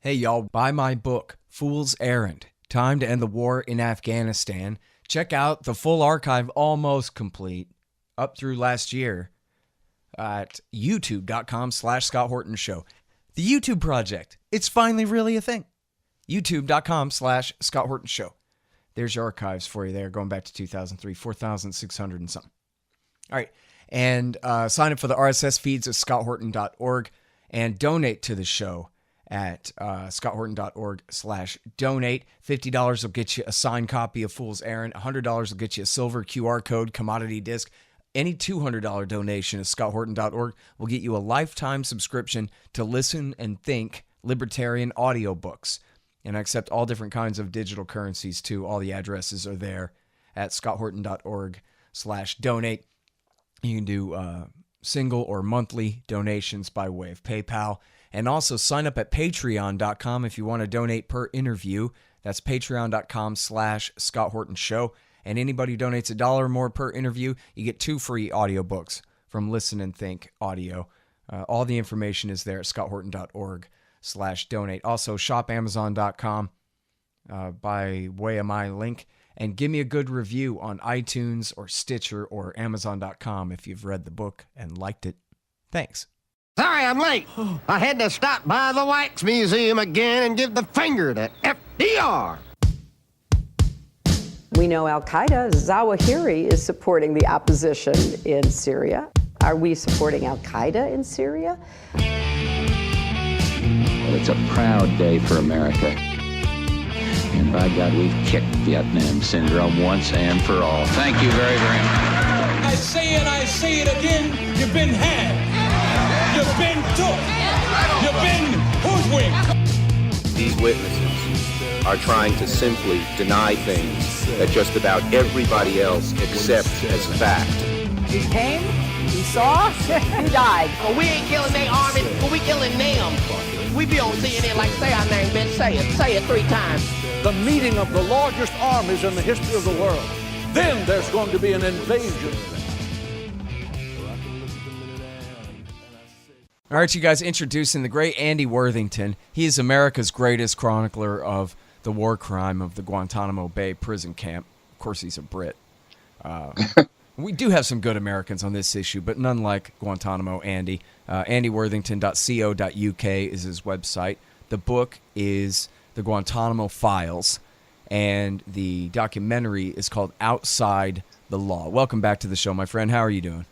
Hey y'all, buy my book, Fool's Errand, Time to End the War in Afghanistan. Check out the full archive, almost complete, up through last year at youtube.com/Scott Horton Show. The YouTube project, it's finally really a thing. youtube.com/Scott Horton Show. There's your archives for you there, going back to 2003, 4,600 and something. All right, and sign up for the RSS feeds at scotthorton.org and donate to the show at scotthorton.org/donate. $50 will get you a signed copy of Fool's Errand. $100 will get you a silver QR code commodity disc. Any $200 donation at scotthorton.org will get you a lifetime subscription to Listen and Think libertarian audiobooks. And I accept all different kinds of digital currencies too. All the addresses are there at scotthorton.org/donate. You can do single or monthly donations by way of PayPal. And also sign up at patreon.com if you want to donate per interview. That's patreon.com/Scott Horton Show. And anybody who donates $1 or more per interview, you get 2 free audiobooks from Listen and Think Audio. All the information is there at scotthorton.org/donate. Also, shop amazon.com by way of my link. And give me a good review on iTunes or Stitcher or amazon.com if you've read the book and liked it. Thanks. Sorry I'm late. I had to stop by the Wax Museum again and give the finger to FDR. We know Al-Qaeda, Zawahiri, is supporting the opposition in Syria. Are we supporting Al-Qaeda in Syria? Well, it's a proud day for America. And by God, we've kicked Vietnam syndrome once and for all. Thank you very, very much. I say it, I say it again, you've been had. You've been took. You've been hoodwinked. These witnesses are trying to simply deny things that just about everybody else accepts as fact. He came, he saw, he died. Well, we ain't killing their army, but we killing them. We be on CNN like, say our name, bitch, say it 3 times. The meeting of the largest armies in the history of the world. Then there's going to be an invasion. All right, you guys, introducing the great Andy Worthington. He is America's greatest chronicler of the war crime of the Guantanamo Bay prison camp. Of course, he's a Brit. We do have some good Americans on this issue, but none like Guantanamo Andy. AndyWorthington.co.uk is his website. The book is The Guantanamo Files, and the documentary is called Outside the Law. Welcome back to the show, my friend. How are you doing?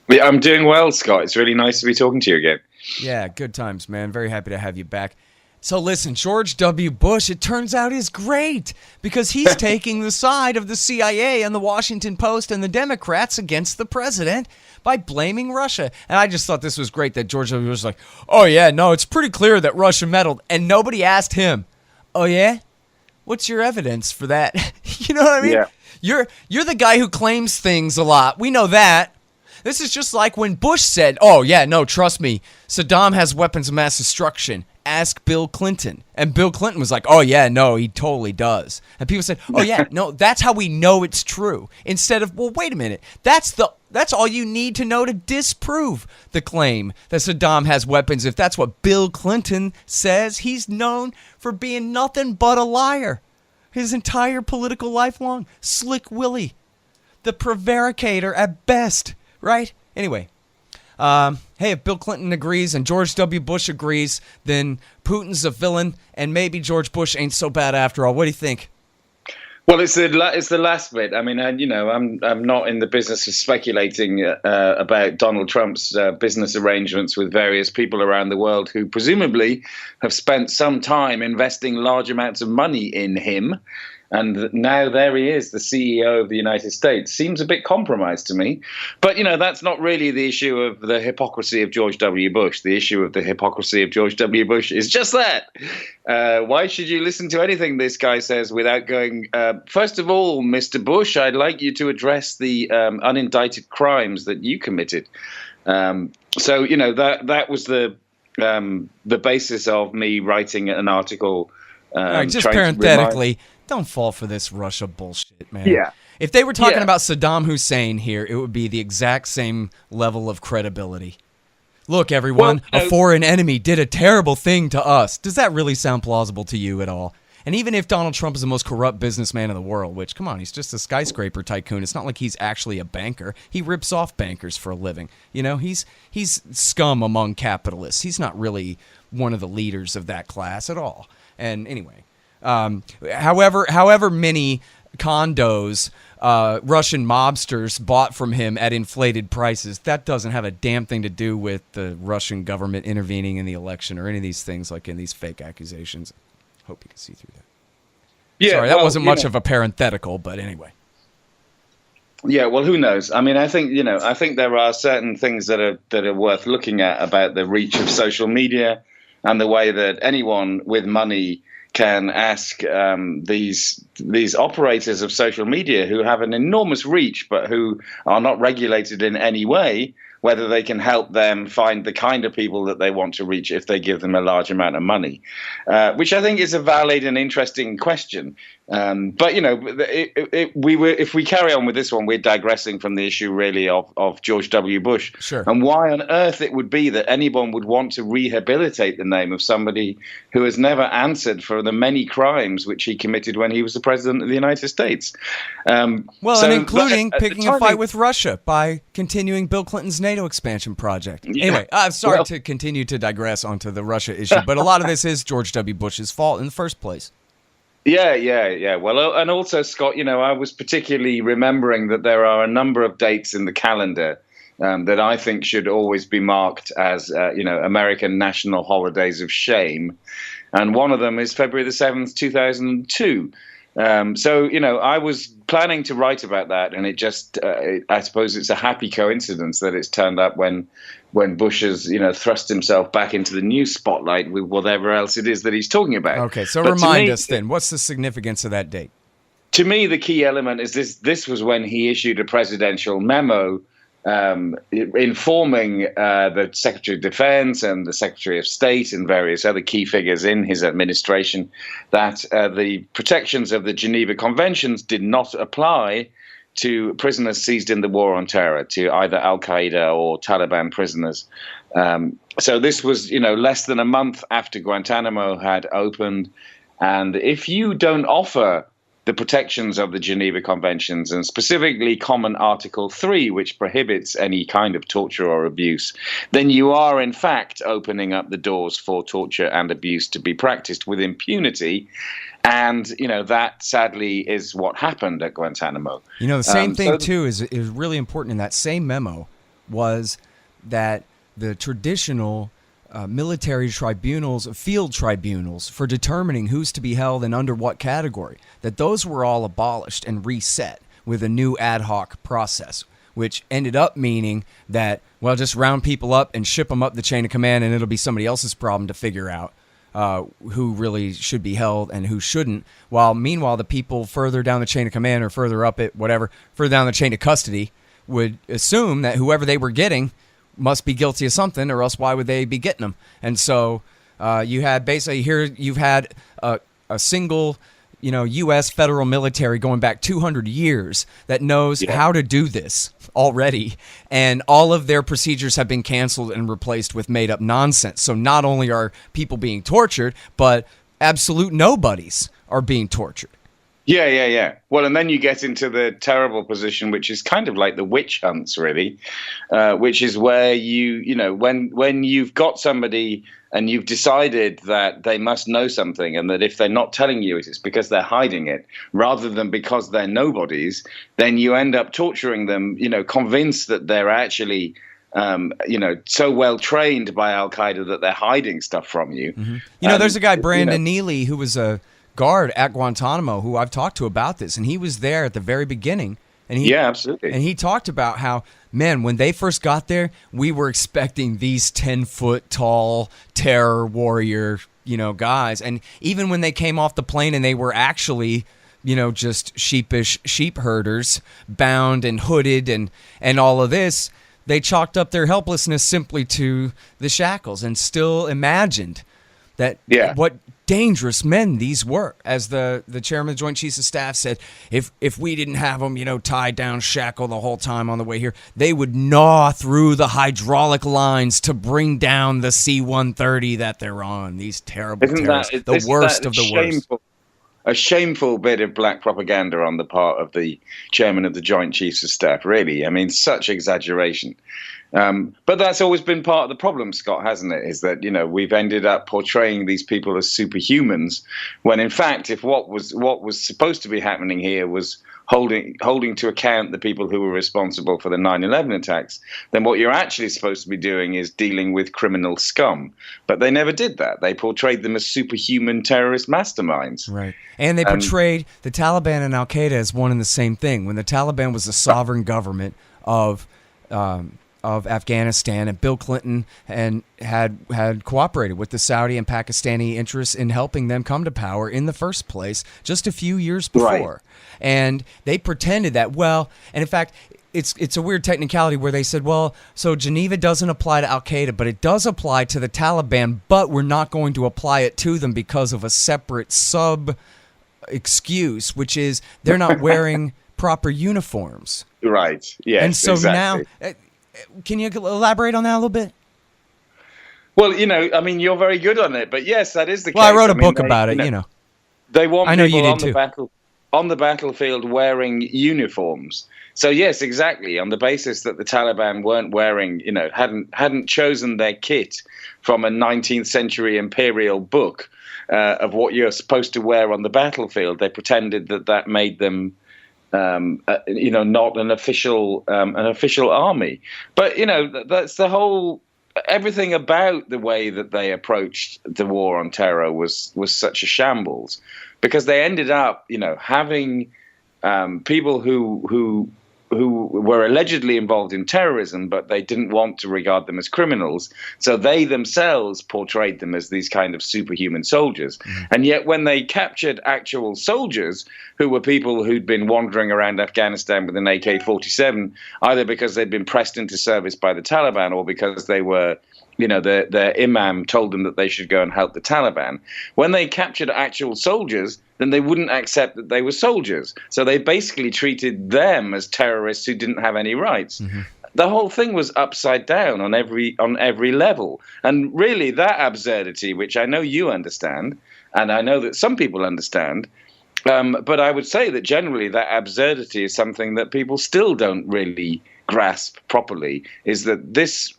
Yeah, I'm doing well, Scott. It's really nice to be talking to you again. Yeah, good times, man. Very happy to have you back. So listen, George W. Bush, it turns out, is great because he's taking the side of the CIA and the Washington Post and the Democrats against the president by blaming Russia. And I just thought this was great that George W. Bush was like, oh, yeah, no, it's pretty clear that Russia meddled. And nobody asked him, oh, yeah? What's your evidence for that? You know what I mean? Yeah. You're the guy who claims things a lot. We know that. This is just like when Bush said, oh, yeah, no, trust me, Saddam has weapons of mass destruction. Ask Bill Clinton. And Bill Clinton was like, oh, yeah, no, he totally does. And people said, oh, yeah, no, that's how we know it's true. Instead of, well, wait a minute, that's all you need to know to disprove the claim that Saddam has weapons. If that's what Bill Clinton says, he's known for being nothing but a liar his entire political life long. Slick Willie, the prevaricator at best. Right? Anyway, hey, if Bill Clinton agrees and George W. Bush agrees, then Putin's a villain, and maybe George Bush ain't so bad after all. What do you think? Well, it's the last bit. I mean, I'm not in the business of speculating about Donald Trump's business arrangements with various people around the world who presumably have spent some time investing large amounts of money in him. And now there he is, the CEO of the United States. Seems a bit compromised to me. But, that's not really the issue of the hypocrisy of George W. Bush. The issue of the hypocrisy of George W. Bush is just that. Why should you listen to anything this guy says without going, first of all, Mr. Bush, I'd like you to address the unindicted crimes that you committed. That was the basis of me writing an article. All right, just parenthetically, don't fall for this Russia bullshit, man. Yeah. If they were talking about Saddam Hussein here, it would be the exact same level of credibility. Look, everyone, a foreign enemy did a terrible thing to us. Does that really sound plausible to you at all? And even if Donald Trump is the most corrupt businessman in the world, which, come on, he's just a skyscraper tycoon. It's not like he's actually a banker. He rips off bankers for a living. You know, he's scum among capitalists. He's not really one of the leaders of that class at all. And anyway, however many condos Russian mobsters bought from him at inflated prices, that doesn't have a damn thing to do with the Russian government intervening in the election or any of these things like in these fake accusations. Hope you can see through that. Yeah, sorry, that wasn't much of a parenthetical, but anyway. Yeah, well, who knows? I mean, I think there are certain things that are worth looking at about the reach of social media and the way that anyone with money can ask these operators of social media who have an enormous reach but who are not regulated in any way, whether they can help them find the kind of people that they want to reach if they give them a large amount of money, which I think is a valid and interesting question. But, you know, if we carry on with this one, we're digressing from the issue really of George W. Bush. Sure. And why on earth it would be that anyone would want to rehabilitate the name of somebody who has never answered for the many crimes which he committed when he was the president of the United States. And including picking a fight with Russia by continuing Bill Clinton's NATO expansion project. Yeah. Anyway, I'm sorry to continue to digress onto the Russia issue, but a lot of this is George W. Bush's fault in the first place. Yeah. Well, and also, Scott, you know, I was particularly remembering that there are a number of dates in the calendar that I think should always be marked as, American national holidays of shame. And one of them is February the 7th, 2002. So, you know, I was planning to write about that, and it just, I suppose it's a happy coincidence that it's turned up when Bush has, you know, thrust himself back into the news spotlight with whatever else it is that he's talking about. Okay, so remind us then, what's the significance of that date? To me, the key element is this was when he issued a presidential memo informing the Secretary of Defense and the Secretary of State and various other key figures in his administration that the protections of the Geneva Conventions did not apply to prisoners seized in the war on terror, to either al-Qaeda or Taliban prisoners. So this was, you know, less than a month after Guantanamo had opened. And if you don't offer the protections of the Geneva Conventions, and specifically Common Article 3, which prohibits any kind of torture or abuse, then you are, in fact, opening up the doors for torture and abuse to be practiced with impunity. And, you know, that sadly is what happened at Guantanamo. You know, the same thing, too, is really important in that same memo was that the traditional military tribunals, field tribunals for determining who's to be held and under what category, that those were all abolished and reset with a new ad hoc process, which ended up meaning that, well, just round people up and ship them up the chain of command, and it'll be somebody else's problem to figure out who really should be held and who shouldn't. While meanwhile, the people further down the chain of command or further up it, whatever, further down the chain of custody would assume that whoever they were getting must be guilty of something, or else why would they be getting them? And so you had basically here you've had a single, you know, U.S. federal military going back 200 years that knows how to do this already, and all of their procedures have been canceled and replaced with made-up nonsense. So not only are people being tortured, but absolute nobodies are being tortured. Yeah. Well, and then you get into the terrible position, which is kind of like the witch hunts, really, which is where you know, when you've got somebody and you've decided that they must know something, and that if they're not telling you it's because they're hiding it rather than because they're nobodies, then you end up torturing them, you know, convinced that they're actually so well trained by al-Qaeda that they're hiding stuff from you. Mm-hmm. You know, there's a guy, Brandon Neely, who was a guard at Guantanamo, who I've talked to about this, and he was there at the very beginning. And absolutely. And he talked about how, man, when they first got there, we were expecting these 10-foot tall terror warrior, you know, guys. And even when they came off the plane and they were actually, you know, just sheepish sheep herders, bound and hooded and all of this, they chalked up their helplessness simply to the shackles and still imagined that what dangerous men these were. As the chairman of the Joint Chiefs of Staff said, if we didn't have them, tied down, shackled the whole time on the way here, they would gnaw through the hydraulic lines to bring down the C-130 that they're on. These terrible terrorists, the worst of the worst. A shameful bit of black propaganda on the part of the chairman of the Joint Chiefs of Staff, really. I mean, such exaggeration. But that's always been part of the problem, Scott, hasn't it? Is that, we've ended up portraying these people as superhumans, when in fact, if what was supposed to be happening here was holding to account the people who were responsible for the 9/11 attacks, then what you're actually supposed to be doing is dealing with criminal scum. But they never did that. They portrayed them as superhuman terrorist masterminds. Right. And they portrayed the Taliban and Al-Qaeda as one and the same thing. When the Taliban was the sovereign government of Afghanistan, and Bill Clinton had cooperated with the Saudi and Pakistani interests in helping them come to power in the first place just a few years before. Right. And they pretended that, and in fact, it's a weird technicality where they said, so Geneva doesn't apply to Al-Qaeda, but it does apply to the Taliban, but we're not going to apply it to them because of a separate sub-excuse, which is they're not wearing proper uniforms. Right, yes, and so exactly. Now... Can you elaborate on that a little bit? Well, you're very good on it, but yes, that is the case. Well, I wrote a book about it, They want I know people you did on the battlefield wearing uniforms. So yes, exactly, on the basis that the Taliban weren't wearing, hadn't chosen their kit from a 19th century imperial book of what you're supposed to wear on the battlefield. They pretended that made them not an official army. But that's the whole. Everything about the way that they approached the war on terror was such a shambles, because they ended up having people who were allegedly involved in terrorism, but they didn't want to regard them as criminals. So they themselves portrayed them as these kind of superhuman soldiers. Mm. And yet when they captured actual soldiers who were people who'd been wandering around Afghanistan with an AK-47, either because they'd been pressed into service by the Taliban or because they were, their imam told them that they should go and help the Taliban. When they captured actual soldiers, then they wouldn't accept that they were soldiers. So they basically treated them as terrorists who didn't have any rights. Mm-hmm. The whole thing was upside down on every level. And really that absurdity, which I know you understand, and I know that some people understand, but I would say that generally that absurdity is something that people still don't really grasp properly, is that this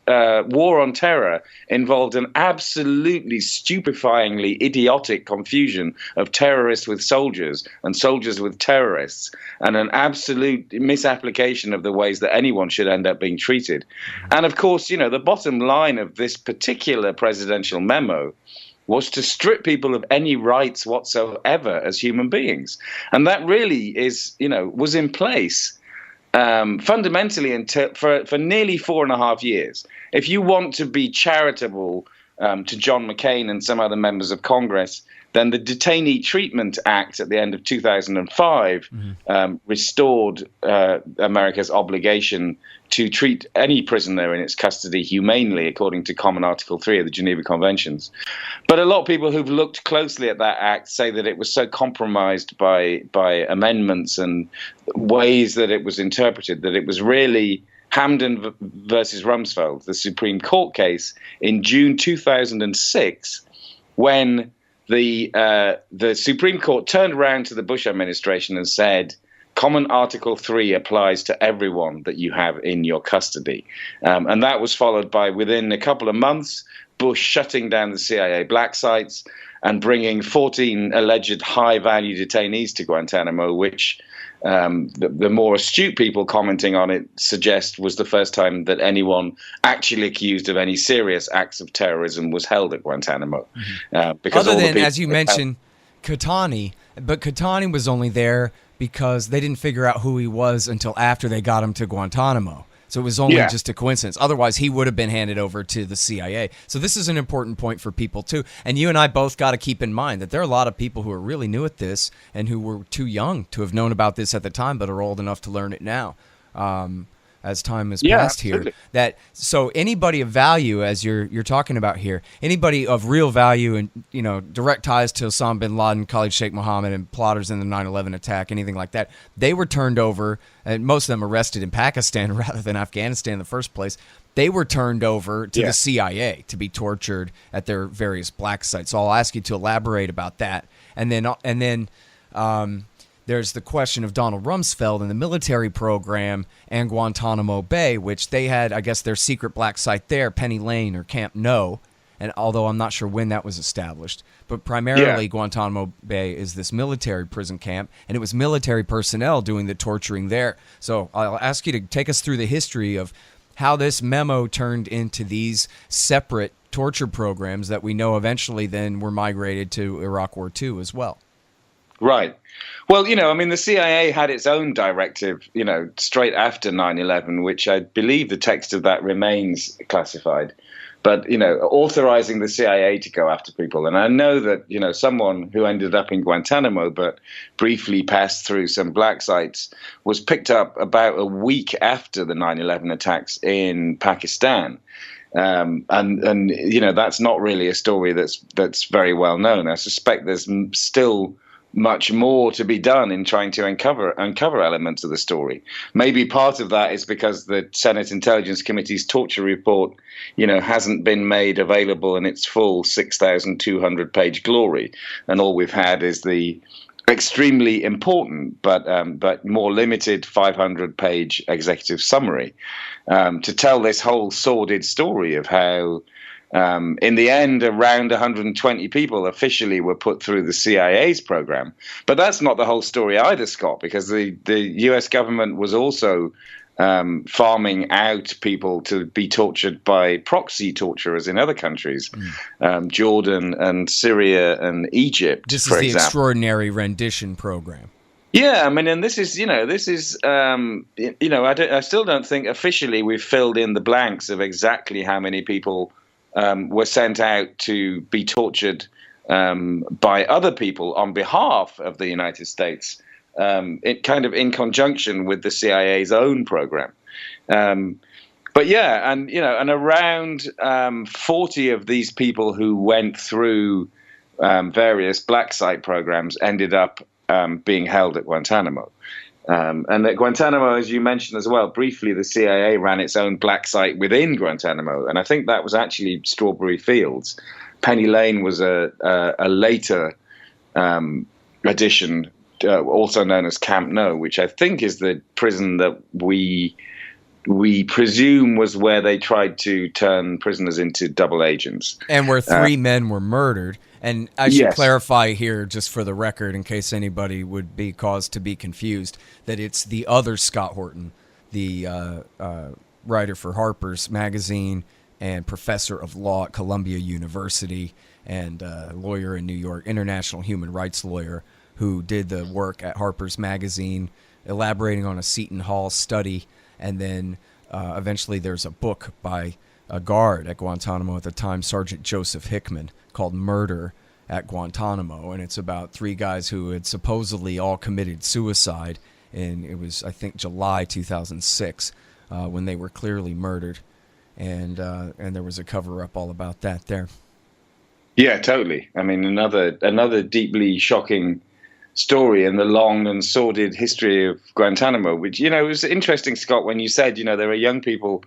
war on terror involved an absolutely stupefyingly idiotic confusion of terrorists with soldiers and soldiers with terrorists, and an absolute misapplication of the ways that anyone should end up being treated. And of course, the bottom line of this particular presidential memo was to strip people of any rights whatsoever as human beings. And that really was in place fundamentally until for nearly 4.5 years. If you want to be charitable to John McCain and some other members of Congress, then the Detainee Treatment Act at the end of 2005 restored America's obligation to treat any prisoner in its custody humanely, according to Common Article 3 of the Geneva Conventions. But a lot of people who've looked closely at that act say that it was so compromised by amendments and ways that it was interpreted that it was really Hamdan versus Rumsfeld, the Supreme Court case in June 2006, when the Supreme Court turned around to the Bush administration and said, Common Article 3 applies to everyone that you have in your custody. And that was followed by, within a couple of months, Bush shutting down the CIA black sites and bringing 14 alleged high-value detainees to Guantanamo, which the more astute people commenting on it suggest was the first time that anyone actually accused of any serious acts of terrorism was held at Guantanamo. Because other than, as you mentioned, Khatani, but Khatani was only there because they didn't figure out who he was until after they got him to Guantanamo. So it was only just a coincidence. Otherwise, he would have been handed over to the CIA. So this is an important point for people, too. And you and I both got to keep in mind that there are a lot of people who are really new at this and who were too young to have known about this at the time but are old enough to learn it now. as time has Yeah, passed here. absolutely. So anybody of value, as you're talking about here, anybody of real value and direct ties to Osama bin Laden, Khalid Sheikh Mohammed, and plotters in the 9/11 attack, anything like that, they were turned over, and most of them arrested in Pakistan rather than Afghanistan in the first place. They were turned over to the CIA to be tortured at their various black sites. So I'll ask you to elaborate about that, and then. There's the question of Donald Rumsfeld and the military program and Guantanamo Bay, which they had, I guess, their secret black site there, Penny Lane or Camp No, and although I'm not sure when that was established. But primarily Guantanamo Bay is this military prison camp, and it was military personnel doing the torturing there. So I'll ask you to take us through the history of how this memo turned into these separate torture programs that we know eventually then were migrated to Iraq War II as well. Right. Well, the CIA had its own directive, straight after 9/11, which I believe the text of that remains classified. But, authorizing the CIA to go after people. And I know that, someone who ended up in Guantanamo but briefly passed through some black sites was picked up about a week after the 9/11 attacks in Pakistan. And that's not really a story that's very well known. I suspect there's still much more to be done in trying to uncover elements of the story. Maybe part of that is because the Senate Intelligence Committee's torture report, hasn't been made available in its full 6,200-page glory, and all we've had is the extremely important but more limited 500-page executive summary to tell this whole sordid story of how. In the end, around 120 people officially were put through the CIA's program. But that's not the whole story either, Scott, because the U.S. government was also farming out people to be tortured by proxy torturers in other countries, Jordan and Syria and Egypt, This for is the example. extraordinary rendition program. Yeah, and this is, I still don't think officially we've filled in the blanks of exactly how many people were sent out to be tortured by other people on behalf of the United States, in conjunction with the CIA's own program. But yeah, and around 40 of these people who went through various black site programs ended up being held at Guantanamo. And at Guantanamo, as you mentioned as well, briefly, the CIA ran its own black site within Guantanamo. And I think that was actually Strawberry Fields. Penny Lane was a later addition, also known as Camp No, which I think is the prison that we presume was where they tried to turn prisoners into double agents. And where three men were murdered. And I should Yes. clarify here, just for the record, in case anybody would be caused to be confused, that it's the other Scott Horton, the writer for Harper's Magazine and professor of law at Columbia University and lawyer in New York, international human rights lawyer, who did the work at Harper's Magazine, elaborating on a Seton Hall study. And then eventually there's a book by a guard at Guantanamo at the time, Sergeant Joseph Hickman, called Murder at Guantanamo, and it's about three guys who had supposedly all committed suicide, and it was, I think, July 2006 when they were clearly murdered, and there was a cover-up all about that there. Yeah, totally. I mean, another deeply shocking story in the long and sordid history of Guantanamo, which, it was interesting, Scott, when you said, there are young people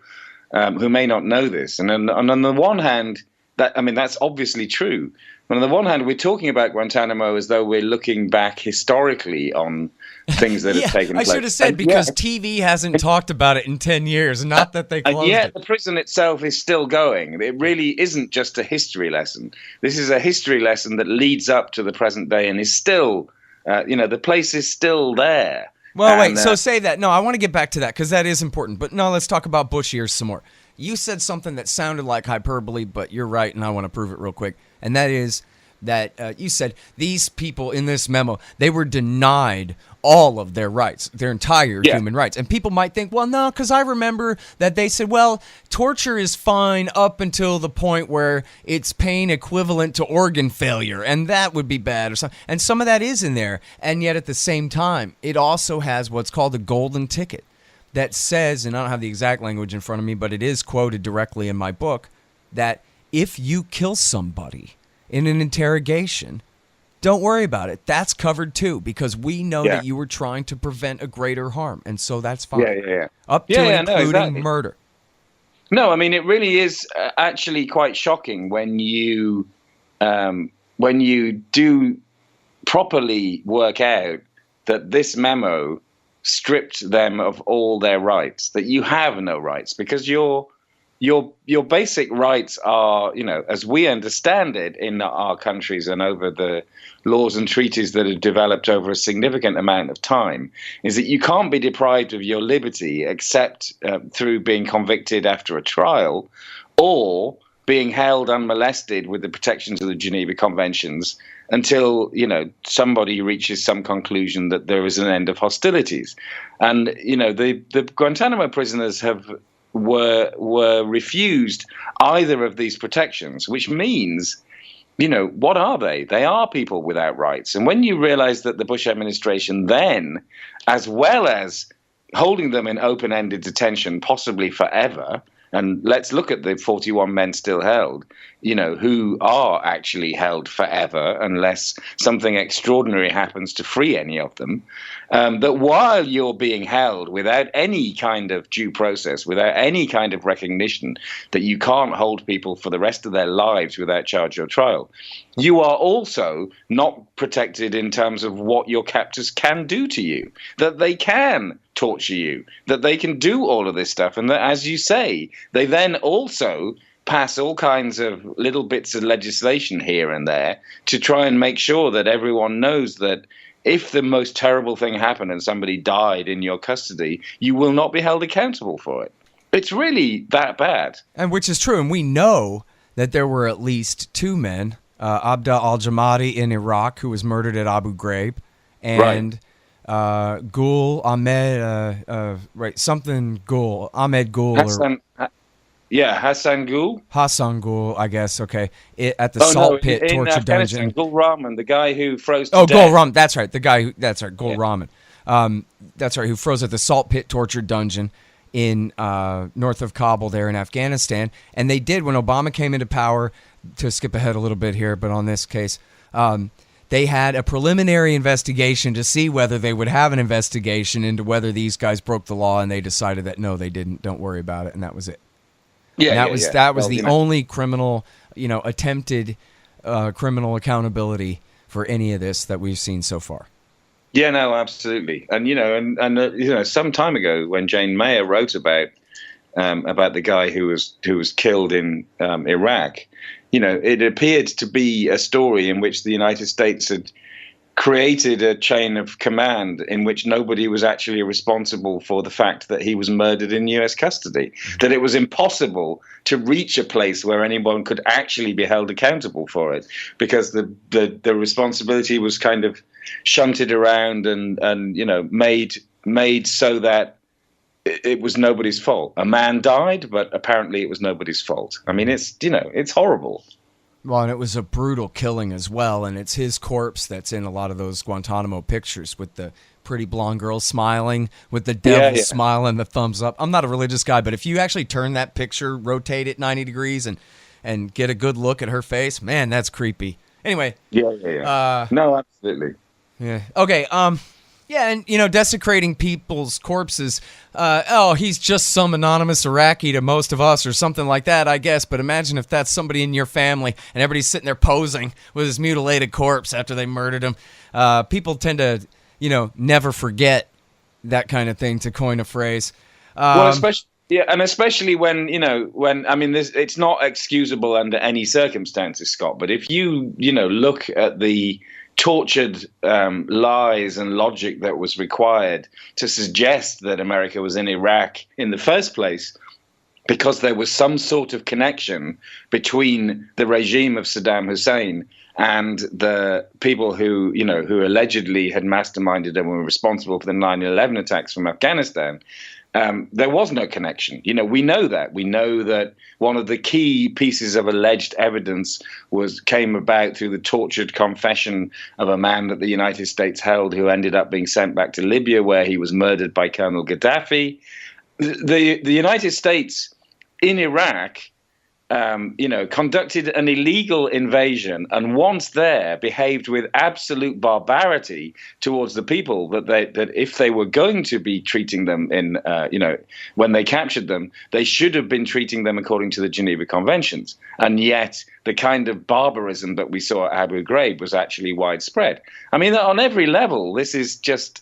who may not know this. And on the one hand, that's obviously true. But on the one hand, we're talking about Guantanamo as though we're looking back historically on things that have taken place. I should have said, because TV hasn't talked about it in 10 years, not that they closed yet it. The prison itself is still going. It really isn't just a history lesson. This is a history lesson that leads up to the present day and is still, the place is still there. Well, wait, so say that. No, I want to get back to that because that is important. But no, let's talk about Bush years some more. You said something that sounded like hyperbole, but you're right, and I want to prove it real quick. And that is that you said these people in this memo, they were denied all of their rights, their entire human rights. And people might think, well, no, because I remember that they said, well, torture is fine up until the point where it's pain equivalent to organ failure, and that would be bad or something. And some of that is in there. And yet at the same time, it also has what's called a golden ticket. that says, and I don't have the exact language in front of me, but it is quoted directly in my book, that if you kill somebody in an interrogation, don't worry about it. That's covered too, because we know that you were trying to prevent a greater harm, and so that's fine. Up to and including murder. No, I mean, it really is actually quite shocking when you do properly work out that this memo stripped them of all their rights, that you have no rights, because your basic rights are, as we understand it in our countries and over the laws and treaties that have developed over a significant amount of time, is that you can't be deprived of your liberty except through being convicted after a trial, or being held unmolested with the protections of the Geneva Conventions until, somebody reaches some conclusion that there is an end of hostilities. And, the Guantanamo prisoners were refused either of these protections, which means, what are they? They are people without rights. And when you realize that the Bush administration then, as well as holding them in open-ended detention, possibly forever, and let's look at the 41 men still held, who are actually held forever unless something extraordinary happens to free any of them, that while you're being held without any kind of due process, without any kind of recognition that you can't hold people for the rest of their lives without charge or trial, you are also not protected in terms of what your captors can do to you, that they can torture you, that they can do all of this stuff, and that, as you say, they then also pass all kinds of little bits of legislation here and there to try and make sure that everyone knows that if the most terrible thing happened and somebody died in your custody, you will not be held accountable for it. It's really that bad. And which is true, and we know that there were at least two men, Abda al-Jamadi in Iraq, who was murdered at Abu Ghraib, and Gul Ahmed, Ahmed Gul. Hassan Gul. Hassan Gul, I guess. Okay, at the salt pit torture dungeon. Gul Rahman, the guy who froze to death. Gul Rahman. That's right. Gul Rahman. That's right. Who froze at the salt pit torture dungeon in north of Kabul, there in Afghanistan. And they did when Obama came into power. To skip ahead a little bit here, but on this case, they had a preliminary investigation to see whether they would have an investigation into whether these guys broke the law, and they decided that no, they didn't. Don't worry about it, and that was it. That was the only criminal, attempted criminal accountability for any of this that we've seen so far. Yeah, no, absolutely. And some time ago when Jane Mayer wrote about the guy who was killed in Iraq, it appeared to be a story in which the United States had created a chain of command in which nobody was actually responsible for the fact that he was murdered in U.S. custody, that it was impossible to reach a place where anyone could actually be held accountable for it, because the responsibility was kind of shunted around and made so that it was nobody's fault. A man died, but apparently it was nobody's fault. I mean, it's horrible. Well, and it was a brutal killing as well, and it's his corpse that's in a lot of those Guantanamo pictures with the pretty blonde girl smiling, with the devil smile and the thumbs up. I'm not a religious guy, but if you actually turn that picture, rotate it 90 degrees, and get a good look at her face, man, that's creepy. Anyway. Yeah. No, absolutely. Yeah. Okay, yeah, and, desecrating people's corpses, he's just some anonymous Iraqi to most of us or something like that, I guess. But imagine if that's somebody in your family and everybody's sitting there posing with his mutilated corpse after they murdered him. People tend to, never forget that kind of thing, to coin a phrase. Well, especially when, it's not excusable under any circumstances, Scott. But if you, look at the tortured lies and logic that was required to suggest that America was in Iraq in the first place, because there was some sort of connection between the regime of Saddam Hussein and the people who allegedly had masterminded and were responsible for the 9/11 attacks from Afghanistan, there was no connection. We know that. We know that one of the key pieces of alleged evidence came about through the tortured confession of a man that the United States held who ended up being sent back to Libya, where he was murdered by Colonel Gaddafi. The United States in Iraq conducted an illegal invasion, and once there behaved with absolute barbarity towards the people that if they were going to be treating them when they captured them, they should have been treating them according to the Geneva Conventions. And yet the kind of barbarism that we saw at Abu Ghraib was actually widespread. I mean, on every level, this is just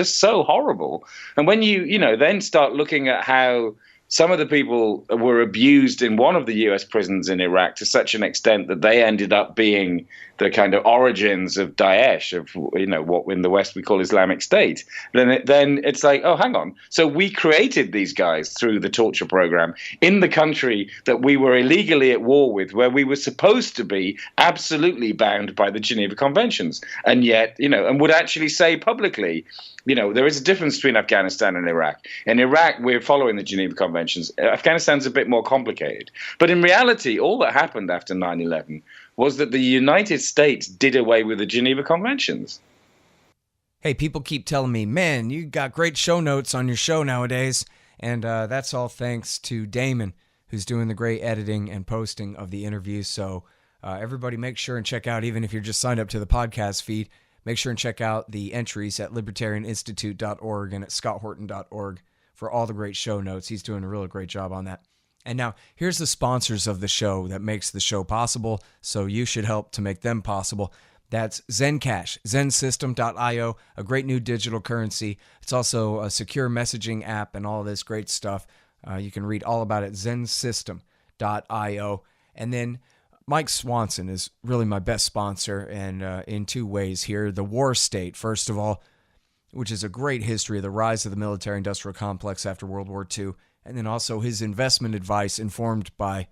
so horrible. And when you then start looking at how some of the people were abused in one of the U.S. prisons in Iraq to such an extent that they ended up being the kind of origins of Daesh, of what in the West we call Islamic State. Then it's like, oh, hang on. So we created these guys through the torture program in the country that we were illegally at war with, where we were supposed to be absolutely bound by the Geneva Conventions, and yet and would actually say publicly, there is a difference between Afghanistan and Iraq. In Iraq, we're following the Geneva Conventions. Afghanistan's a bit more complicated. But in reality, all that happened after 9/11 was that the United States did away with the Geneva Conventions. Hey, people keep telling me, man, you got great show notes on your show nowadays. And that's all thanks to Damon, who's doing the great editing and posting of the interviews. So everybody make sure and check out, even if you're just signed up to the podcast feed, make sure and check out the entries at libertarianinstitute.org and at scotthorton.org for all the great show notes. He's doing a really great job on that. And now, here's the sponsors of the show that makes the show possible, so you should help to make them possible. That's Zencash, zensystem.io, a great new digital currency. It's also a secure messaging app and all this great stuff. You can read all about it, zensystem.io. And then Mike Swanson is really my best sponsor, and in two ways here. The War State, first of all, which is a great history of the rise of the military-industrial complex after World War II, and then also his investment advice informed by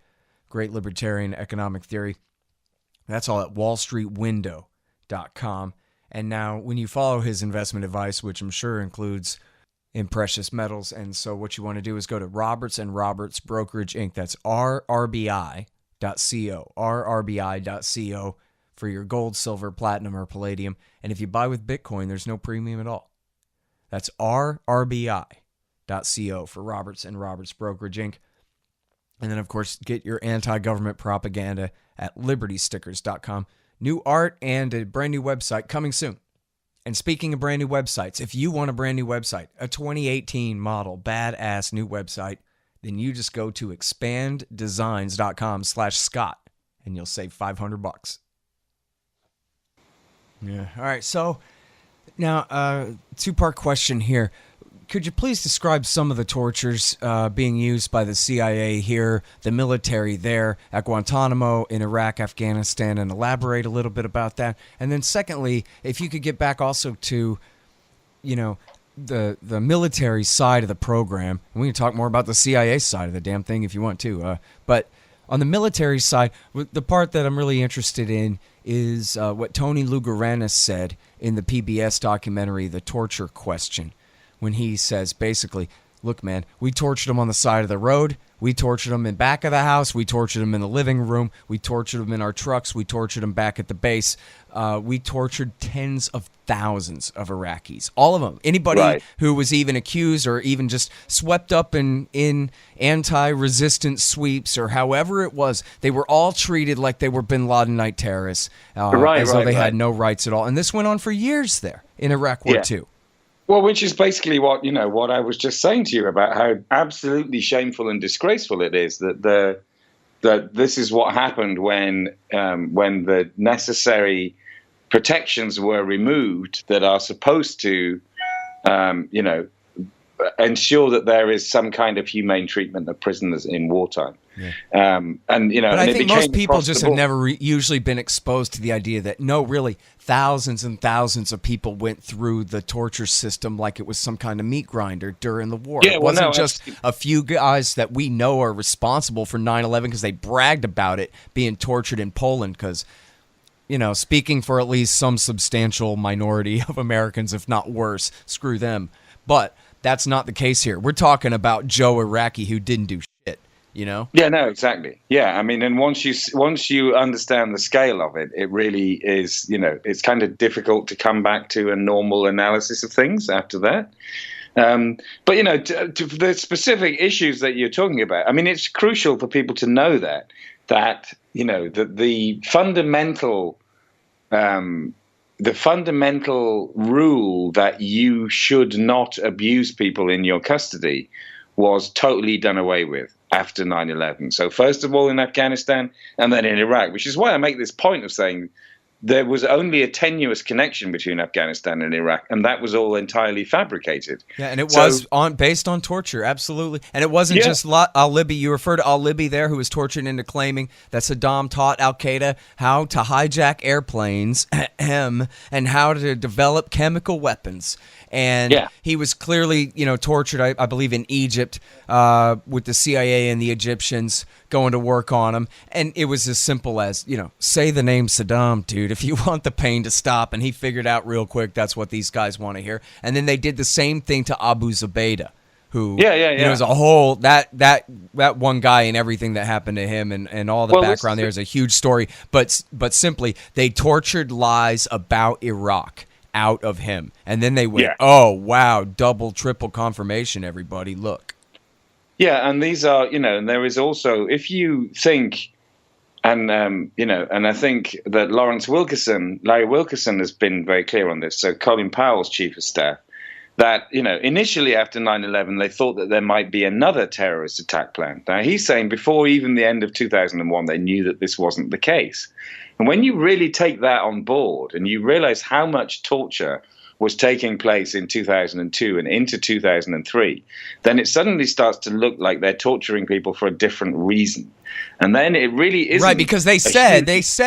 great libertarian economic theory. That's all at wallstreetwindow.com. And now when you follow his investment advice, which I'm sure includes in precious metals, and so what you want to do is go to Roberts and Roberts Brokerage Inc. That's rrbi.co, rrbi.co for your gold, silver, platinum, or palladium. And if you buy with Bitcoin, there's no premium at all. That's rrbi.co for Roberts and Roberts Brokerage Inc. And then, of course, get your anti-government propaganda at libertystickers.com. New art and a brand new website coming soon. And speaking of brand new websites, if you want a brand new website, a 2018 model, badass new website, then you just go to expanddesigns.com/Scott and you'll save $500. Yeah. All right. So now, two-part question here. Could you please describe some of the tortures being used by the CIA here, the military there at Guantanamo, in Iraq, Afghanistan, and elaborate a little bit about that? And then secondly, if you could get back also to, the military side of the program, and we can talk more about the CIA side of the damn thing if you want to. But on the military side, the part that I'm really interested in is what Tony Lugarannis said in the PBS documentary, The Torture Question, when he says basically, look, man, we tortured them on the side of the road. We tortured them in back of the house. We tortured them in the living room. We tortured them in our trucks. We tortured them back at the base. We tortured tens of thousands of Iraqis, all of them. Anybody who was even accused or even just swept up in anti-resistance sweeps or however it was, they were all treated like they were bin Ladenite terrorists, as though they had no rights at all. And this went on for years there in Iraq War II. Well, which is basically what I was just saying to you about how absolutely shameful and disgraceful it is that this is what happened when the necessary protections were removed that are supposed to, ensure that there is some kind of humane treatment of prisoners in wartime. Yeah. But I think most people just have never usually been exposed to the idea that really thousands and thousands of people went through the torture system like it was some kind of meat grinder during the war. It wasn't just a few guys that we know are responsible for 9/11 because they bragged about it being tortured in Poland because, speaking for at least some substantial minority of Americans, if not worse, screw them. But That's not the case here. We're talking about Joe Iraqi who didn't do shit, you know? Yeah, no, exactly. Yeah, I mean, and once you understand the scale of it, it really is, it's kind of difficult to come back to a normal analysis of things after that. But, to the specific issues that you're talking about, I mean, it's crucial for people to know that the fundamental rule that you should not abuse people in your custody was totally done away with after 9/11. So first of all in Afghanistan and then in Iraq, which is why I make this point of saying there was only a tenuous connection between Afghanistan and Iraq, and that was all entirely fabricated. Yeah, and it was based on torture, absolutely. And it wasn't just al-Libi. You refer to al-Libi there, who was tortured into claiming that Saddam taught al-Qaeda how to hijack airplanes and how to develop chemical weapons. And he was clearly, tortured, I believe, in Egypt with the CIA and the Egyptians going to work on him. And it was as simple as, say the name Saddam, dude, if you want the pain to stop. And he figured out real quick that's what these guys want to hear. And then they did the same thing to Abu Zubaydah, who as a whole, that one guy and everything that happened to him and all the background there is a huge story. But simply, they tortured lies about Iraq out of him, and then they went, oh wow, double triple confirmation, everybody, look. And these are, and there is also, if you think, and and I think that Larry Wilkerson has been very clear on this, so Colin Powell's chief of staff, that initially after 9/11 they thought that there might be another terrorist attack plan. Now he's saying before even the end of 2001 they knew that this wasn't the case. And when you really take that on board and you realize how much torture was taking place in 2002 and into 2003, then it suddenly starts to look like they're torturing people for a different reason. And then it really isn't. Right, because they said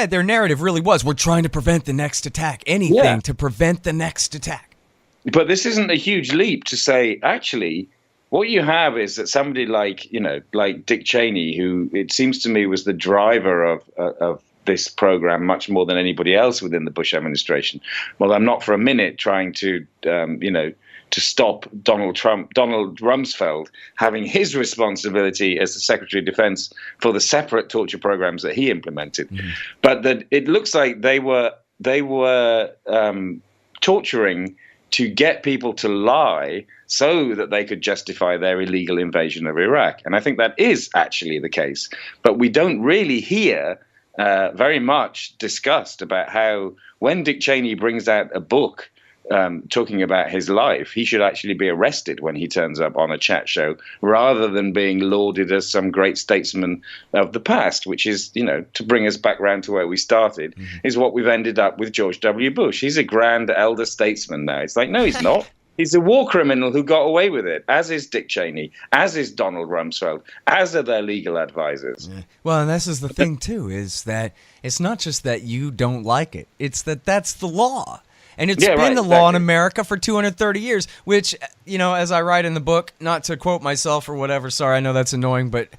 their narrative really was, we're trying to prevent the next attack, anything to prevent the next attack. But this isn't a huge leap to say, actually, what you have is that somebody like Dick Cheney, who it seems to me was the driver of this program much more than anybody else within the Bush administration. Well, I'm not for a minute trying to, to stop Donald Rumsfeld having his responsibility as the Secretary of Defense for the separate torture programs that he implemented. Mm-hmm. But that it looks like they were torturing to get people to lie so that they could justify their illegal invasion of Iraq. And I think that is actually the case. But we don't really hear very much discussed about how when Dick Cheney brings out a book talking about his life, he should actually be arrested when he turns up on a chat show rather than being lauded as some great statesman of the past, which is, to bring us back round to where we started, is what we've ended up with George W. Bush. He's a grand elder statesman now. It's like, no, he's not. He's a war criminal who got away with it, as is Dick Cheney, as is Donald Rumsfeld, as are their legal advisors. Yeah. Well, and this is the thing, too, is that it's not just that you don't like it. It's that that's the law. And it's been the law in America for 230 years, which, as I write in the book, not to quote myself or whatever, sorry, I know that's annoying, but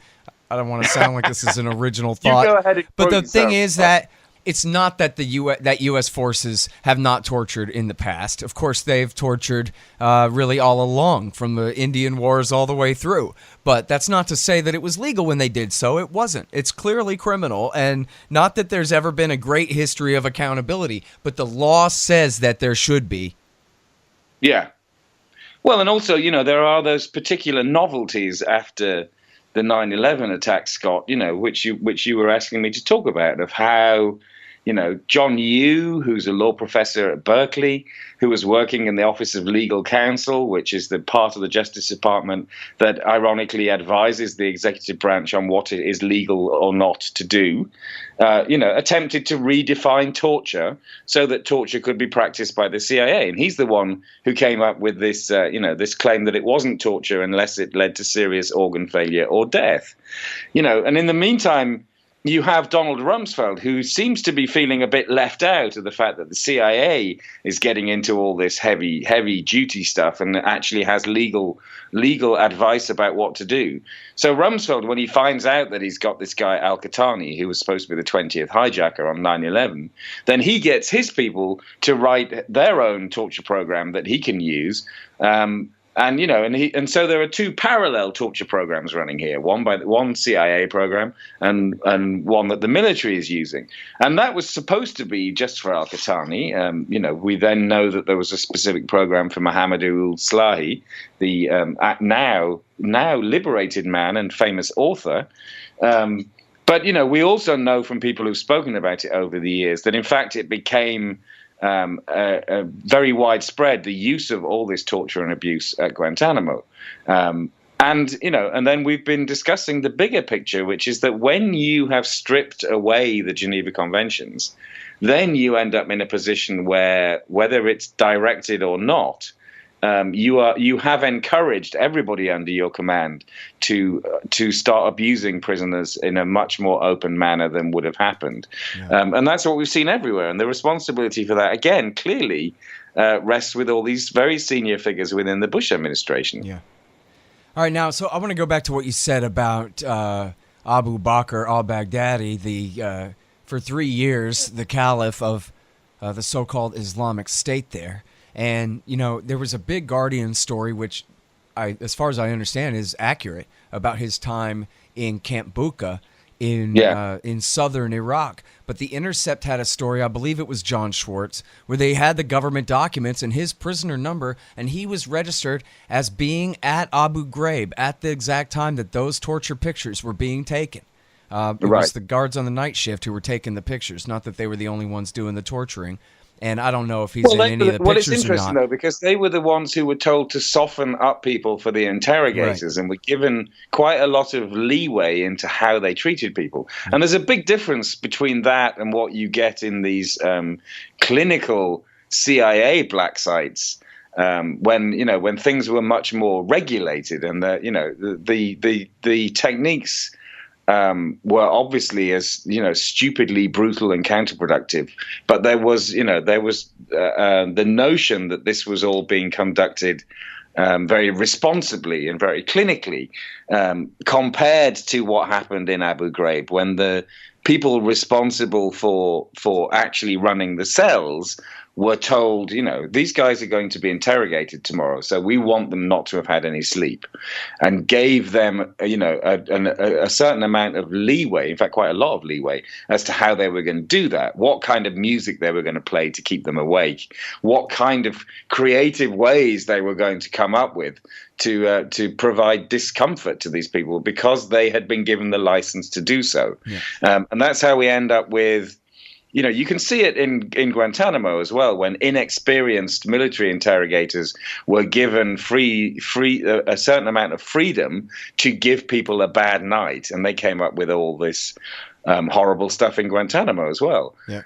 I don't want to sound like this is an original thought. You go ahead and but the yourself. Thing is that it's not that that U.S. forces have not tortured in the past. Of course, they've tortured really all along, from the Indian Wars all the way through. But that's not to say that it was legal when they did so. It wasn't. It's clearly criminal, and not that there's ever been a great history of accountability, but the law says that there should be. Yeah. Well, and also, there are those particular novelties after the 9/11 attack, Scott, which you were asking me to talk about, of how, John Yoo, who's a law professor at Berkeley, who was working in the Office of Legal Counsel, which is the part of the Justice Department that ironically advises the executive branch on what it is legal or not to do, attempted to redefine torture so that torture could be practiced by the CIA. And he's the one who came up with this, this claim that it wasn't torture unless it led to serious organ failure or death. And in the meantime, you have Donald Rumsfeld, who seems to be feeling a bit left out of the fact that the CIA is getting into all this heavy duty stuff and actually has legal advice about what to do. So Rumsfeld, when he finds out that he's got this guy Al-Qahtani, who was supposed to be the 20th hijacker on 9/11, then he gets his people to write their own torture program that he can use. And so there are two parallel torture programs running here, one CIA program and one that the military is using. And that was supposed to be just for al-Qahtani. We then know that there was a specific program for Mohammed al-Slahi, the now liberated man and famous author. But we also know from people who've spoken about it over the years that in fact it became very widespread, the use of all this torture and abuse at Guantanamo. And then we've been discussing the bigger picture, which is that when you have stripped away the Geneva Conventions, then you end up in a position where, whether it's directed or not, you have encouraged everybody under your command to start abusing prisoners in a much more open manner than would have happened. Yeah. And that's what we've seen everywhere. And the responsibility for that, again, clearly rests with all these very senior figures within the Bush administration. Yeah. All right, now, so I want to go back to what you said about Abu Bakr al-Baghdadi, for 3 years, the caliph of the so-called Islamic State there. And, there was a big Guardian story, which, as far as I understand, is accurate, about his time in Camp Bucca in southern Iraq. But The Intercept had a story, I believe it was John Schwartz, where they had the government documents and his prisoner number, and he was registered as being at Abu Ghraib at the exact time that those torture pictures were being taken. It was the guards on the night shift who were taking the pictures, not that they were the only ones doing the torturing. And I don't know if he's in any of the pictures or not. Well, it's interesting, though, because they were the ones who were told to soften up people for the interrogators and were given quite a lot of leeway into how they treated people. And there's a big difference between that and what you get in these clinical CIA black sites when things were much more regulated and the techniques were obviously as stupidly brutal and counterproductive, but there was the notion that this was all being conducted very responsibly and very clinically, compared to what happened in Abu Ghraib, when the people responsible for actually running the cells were told, these guys are going to be interrogated tomorrow, so we want them not to have had any sleep, and gave them, a certain amount of leeway, in fact, quite a lot of leeway, as to how they were going to do that, what kind of music they were going to play to keep them awake, what kind of creative ways they were going to come up with to provide discomfort to these people because they had been given the license to do so. Yeah. And that's how we end up with, you can see it in Guantanamo as well, when inexperienced military interrogators were given a certain amount of freedom to give people a bad night, and they came up with all this horrible stuff in Guantanamo as well. Yeah.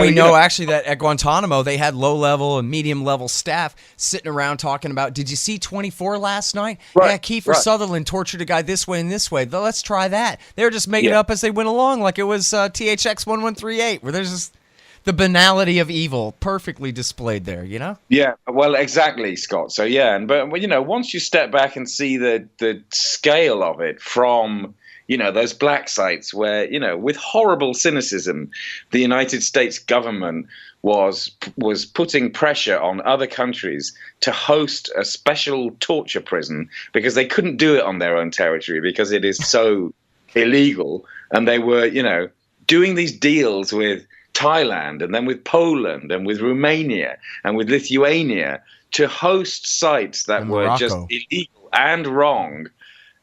We know actually that at Guantanamo they had low-level and medium-level staff sitting around talking about, did you see 24 last night? Yeah, Kiefer Sutherland tortured a guy this way and this way. Let's try that. They were just making it up as they went along, like it was THX 1138, where there's just the banality of evil perfectly displayed there, Yeah, well, exactly, Scott. So, but once you step back and see the scale of it from those black sites where, with horrible cynicism, the United States government was putting pressure on other countries to host a special torture prison because they couldn't do it on their own territory because it is so illegal. And they were, doing these deals with Thailand and then with Poland and with Romania and with Lithuania to host sites that were just illegal and wrong.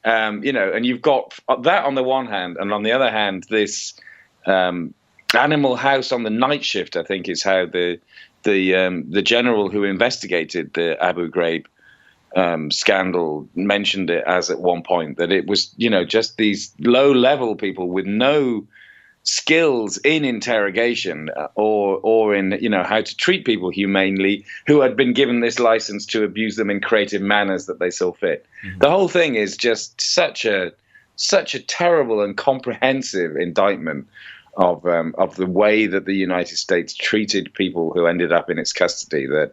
And you've got that on the one hand, and on the other hand, this Animal House on the night shift, I think, is how the general who investigated the Abu Ghraib scandal mentioned it as at one point, that it was just these low-level people with no skills in interrogation or in how to treat people humanely, who had been given this license to abuse them in creative manners that they saw fit. Mm-hmm. The whole thing is just such a terrible and comprehensive indictment of the way that the United States treated people who ended up in its custody, that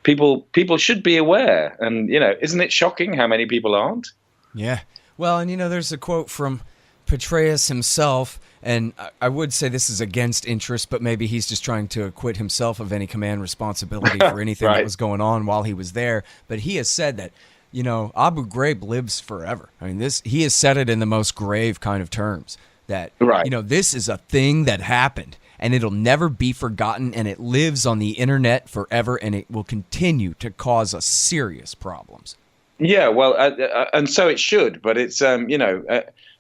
people should be aware. And isn't it shocking how many people aren't? Yeah. Well, and there's a quote from Petraeus himself, and I would say this is against interest, but maybe he's just trying to acquit himself of any command responsibility for anything Right. that was going on while he was there. But he has said that, Abu Ghraib lives forever. I mean, he has said it in the most grave kind of terms, that, Right. this is a thing that happened, and it'll never be forgotten, and it lives on the internet forever, and it will continue to cause us serious problems. Yeah, well, and so it should, but it's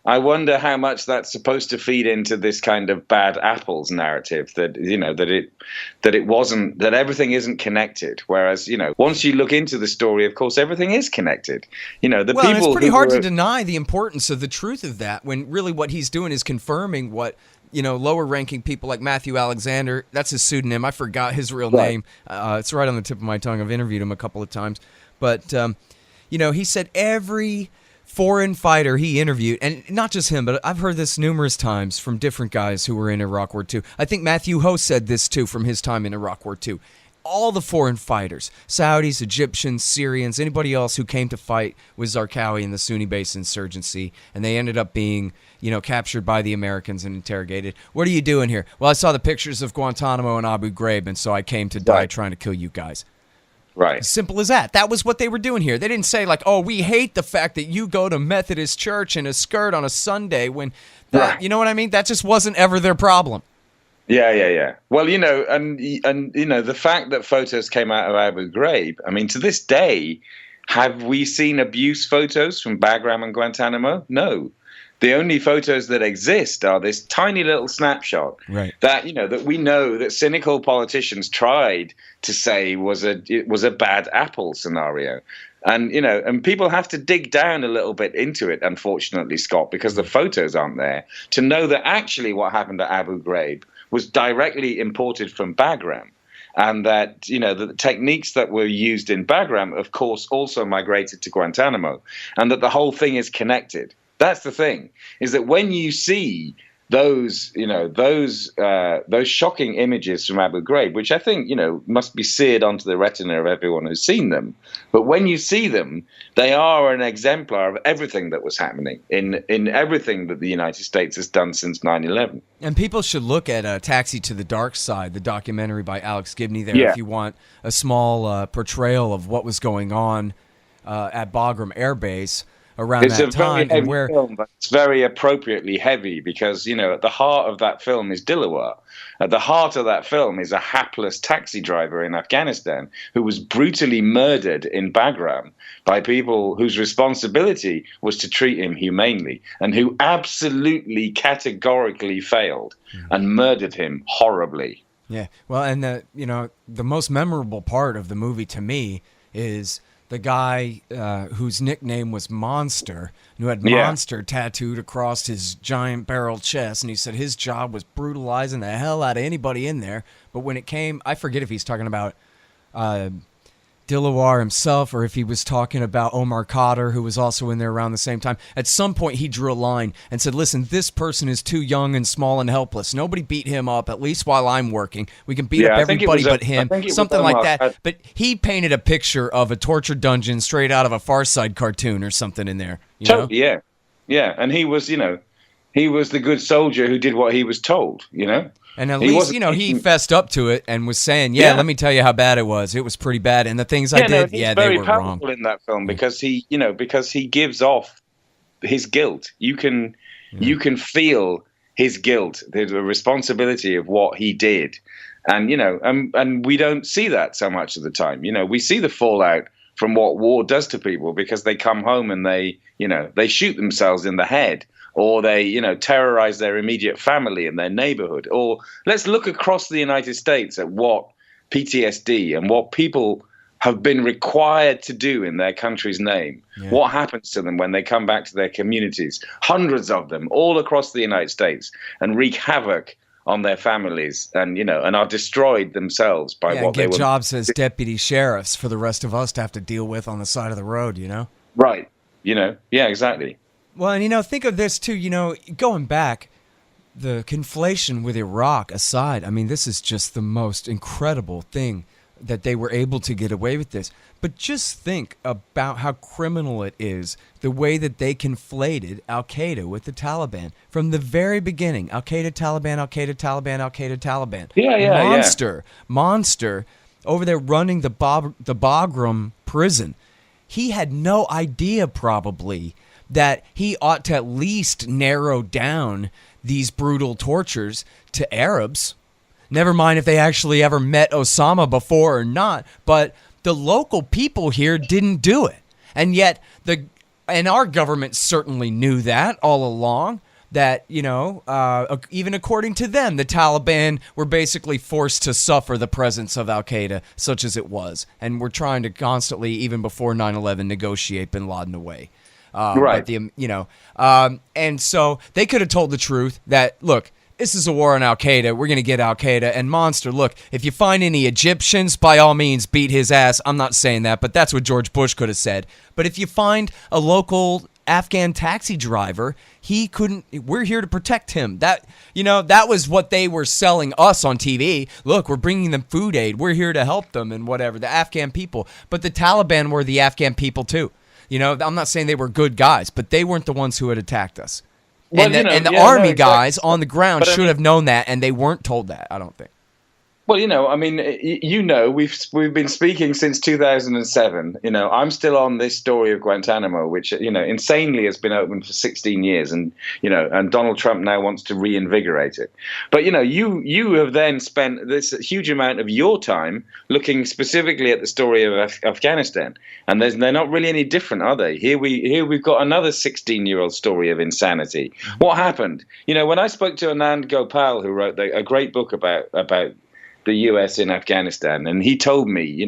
I wonder how much that's supposed to feed into this kind of bad apples narrative that that everything isn't connected. Whereas once you look into the story, of course, everything is connected. And it's pretty hard to deny the importance of the truth of that when really what he's doing is confirming what lower ranking people like Matthew Alexander. That's his pseudonym. I forgot his real name. It's right on the tip of my tongue. I've interviewed him a couple of times, but. He said every foreign fighter he interviewed, and not just him, but I've heard this numerous times from different guys who were in Iraq War II. I think Matthew Ho said this too from his time in Iraq War II. All the foreign fighters, Saudis, Egyptians, Syrians, anybody else who came to fight with Zarqawi in the Sunni-based insurgency, and they ended up being, captured by the Americans and interrogated. What are you doing here? Well, I saw the pictures of Guantanamo and Abu Ghraib, and so I came to die trying to kill you guys. Right. Simple as that. That was what they were doing here. They didn't say like, "Oh, we hate the fact that you go to Methodist church in a skirt on a Sunday." When that, you know what I mean? That just wasn't ever their problem. Yeah. Well, and the fact that photos came out of Abu Ghraib. I mean, to this day, have we seen abuse photos from Bagram and Guantanamo? No. The only photos that exist are this tiny little snapshot that that we know that cynical politicians tried to say was a bad apple scenario, and people have to dig down a little bit into it, unfortunately, Scott, because the photos aren't there to know that actually what happened at Abu Ghraib was directly imported from Bagram. And that, the techniques that were used in Bagram, of course, also migrated to Guantanamo, and that the whole thing is connected. That's the thing, is that when you see those shocking images from Abu Ghraib, which I think, must be seared onto the retina of everyone who's seen them. But when you see them, they are an exemplar of everything that was happening in everything that the United States has done since 9/11. And people should look at Taxi to the Dark Side, the documentary by Alex Gibney there, if you want a small portrayal of what was going on at Bagram Air Base around that time. It's a very heavy film, but it's very appropriately heavy because, at the heart of that film is Dilawar. At the heart of that film is a hapless taxi driver in Afghanistan who was brutally murdered in Bagram by people whose responsibility was to treat him humanely and who absolutely categorically failed and murdered him horribly. Yeah. Well, and the most memorable part of the movie to me is the guy whose nickname was Monster, who had Monster tattooed across his giant barrel chest, and he said his job was brutalizing the hell out of anybody in there. But when it came, I forget if he's talking about Dilawar himself or if he was talking about Omar Khadr, who was also in there around the same time. At some point, he drew a line and said, listen, this person is too young and small and helpless. Nobody beat him up, at least while I'm working. We can beat up everybody but him, something like that. But he painted a picture of a torture dungeon straight out of a Far Side cartoon or something in there. Yeah. And he was, he was the good soldier who did what he was told, And at least, he fessed up to it and was saying, let me tell you how bad it was. It was pretty bad. And the things I did, they were wrong. He's very powerful in that film because he gives off his guilt. You can feel his guilt, the responsibility of what he did. And, and we don't see that so much of the time. We see the fallout from what war does to people because they come home and they shoot themselves in the head. Or they, terrorize their immediate family and their neighborhood. Or let's look across the United States at what PTSD and what people have been required to do in their country's name. Yeah. What happens to them when they come back to their communities? Hundreds of them all across the United States and wreak havoc on their families and, and are destroyed themselves by what they were. Get jobs as deputy sheriffs for the rest of us to have to deal with on the side of the road, Right. Yeah, exactly. Well, and think of this too, going back, the conflation with Iraq aside, I mean, this is just the most incredible thing that they were able to get away with this. But just think about how criminal it is, the way that they conflated Al-Qaeda with the Taliban. From the very beginning, Al-Qaeda, Taliban, Al-Qaeda, Taliban, Al-Qaeda, Taliban. Monster, over there running the Bagram prison. He had no idea, probably, that he ought to at least narrow down these brutal tortures to Arabs. Never mind if they actually ever met Osama before or not, but the local people here didn't do it. And yet, our government certainly knew that all along, that, even according to them, the Taliban were basically forced to suffer the presence of Al-Qaeda, such as it was. And we're trying to constantly, even before 9/11, negotiate bin Laden away. Right. But and so they could have told the truth that, look, this is a war on Al-Qaeda. We're going to get Al-Qaeda. And Monster, look, if you find any Egyptians, by all means, beat his ass. I'm not saying that, but that's what George Bush could have said. But if you find a local Afghan taxi driver, we're here to protect him. That was what they were selling us on TV. Look, we're bringing them food aid. We're here to help them and whatever, the Afghan people. But the Taliban were the Afghan people too. I'm not saying they were good guys, but they weren't the ones who had attacked us. Well, and the army guys on the ground should have known that, and they weren't told that, I don't think. Well, we've been speaking since 2007. I'm still on this story of Guantanamo, which, insanely has been open for 16 years. And Donald Trump now wants to reinvigorate it. But, you have then spent this huge amount of your time looking specifically at the story of Afghanistan. And they're not really any different, are they? Here we've got another 16-year-old story of insanity. What happened? When I spoke to Anand Gopal, who wrote a great book about the U.S. in Afghanistan, and he told me,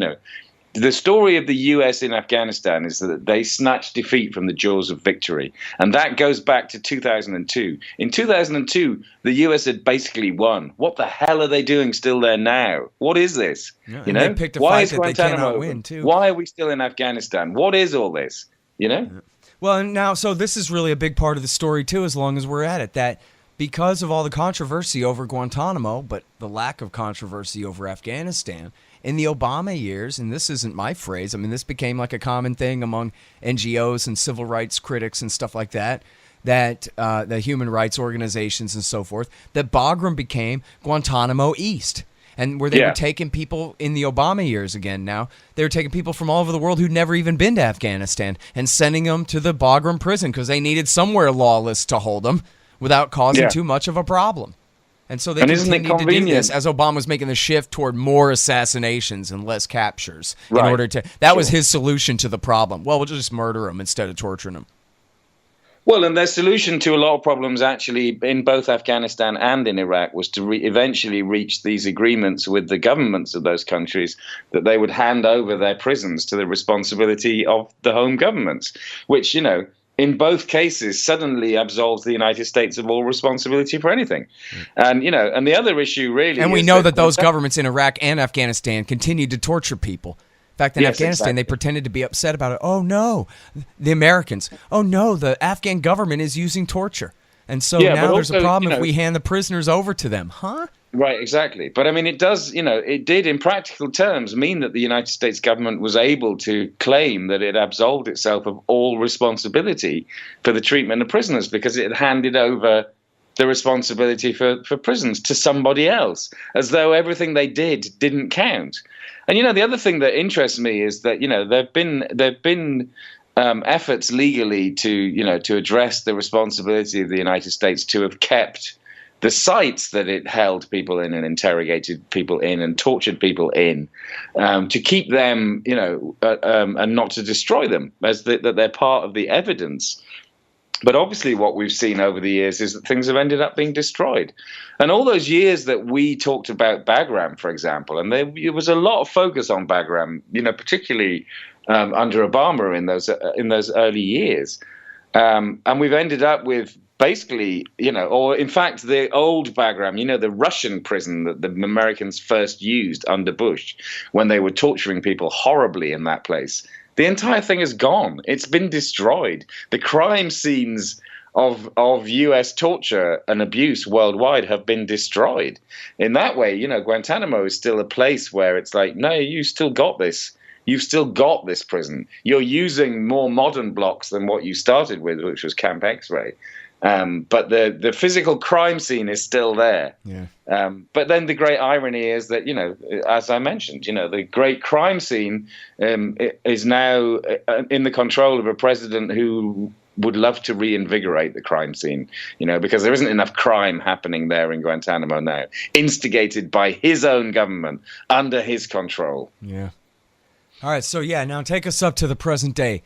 the story of the U.S. in Afghanistan is that they snatched defeat from the jaws of victory, and that goes back to 2002. In 2002, the U.S. had basically won. What the hell are they doing still there now? What is this? Yeah, they picked a fight that they cannot win, too. Why are we still in Afghanistan? What is all this? Yeah. Well, now, so this is really a big part of the story, too, as long as we're at it, that because of all the controversy over Guantanamo, but the lack of controversy over Afghanistan, in the Obama years, and this isn't my phrase, this became like a common thing among NGOs and civil rights critics and stuff like that, the human rights organizations and so forth, that Bagram became Guantanamo East. And where they were taking people in the Obama years again now, they were taking people from all over the world who'd never even been to Afghanistan and sending them to the Bagram prison because they needed somewhere lawless to hold them without causing too much of a problem. And so they continued to do this as Obama was making the shift toward more assassinations and less captures in order to... That was his solution to the problem. Well, we'll just murder them instead of torturing them. Well, and their solution to a lot of problems actually in both Afghanistan and in Iraq was to eventually reach these agreements with the governments of those countries that they would hand over their prisons to the responsibility of the home governments, which, in both cases suddenly absolves the United States of all responsibility for anything. And, and the other issue really And we know that those governments in Iraq and Afghanistan continued to torture people. In fact, in Afghanistan, they pretended to be upset about it. Oh, no, the Americans. Oh, no, the Afghan government is using torture. And so now there's a problem if we hand the prisoners over to them. Huh? Right, exactly. But it does, it did in practical terms mean that the United States government was able to claim that it absolved itself of all responsibility for the treatment of prisoners because it had handed over the responsibility for prisons to somebody else, as though everything they did didn't count. And, the other thing that interests me is that, there've been efforts legally to address the responsibility of the United States to have kept the sites that it held people in and interrogated people in and tortured people in, to keep them, and not to destroy them, as that they're part of the evidence. But obviously what we've seen over the years is that things have ended up being destroyed. And all those years that we talked about Bagram, for example, and there was a lot of focus on Bagram, particularly under Obama in those early years. And we've ended up with basically, or in fact, the old Bagram, the Russian prison that the Americans first used under Bush when they were torturing people horribly in that place. The entire thing is gone. It's been destroyed. The crime scenes of U.S. torture and abuse worldwide have been destroyed. In that way, Guantanamo is still a place where it's like, no, you still got this. You've still got this prison. You're using more modern blocks than what you started with, which was Camp X-Ray. But the physical crime scene is still there. Yeah. But then the great irony is that, as I mentioned, the great crime scene is now in the control of a president who would love to reinvigorate the crime scene, because there isn't enough crime happening there in Guantanamo now, instigated by his own government under his control. Yeah. All right. So, now take us up to the present day.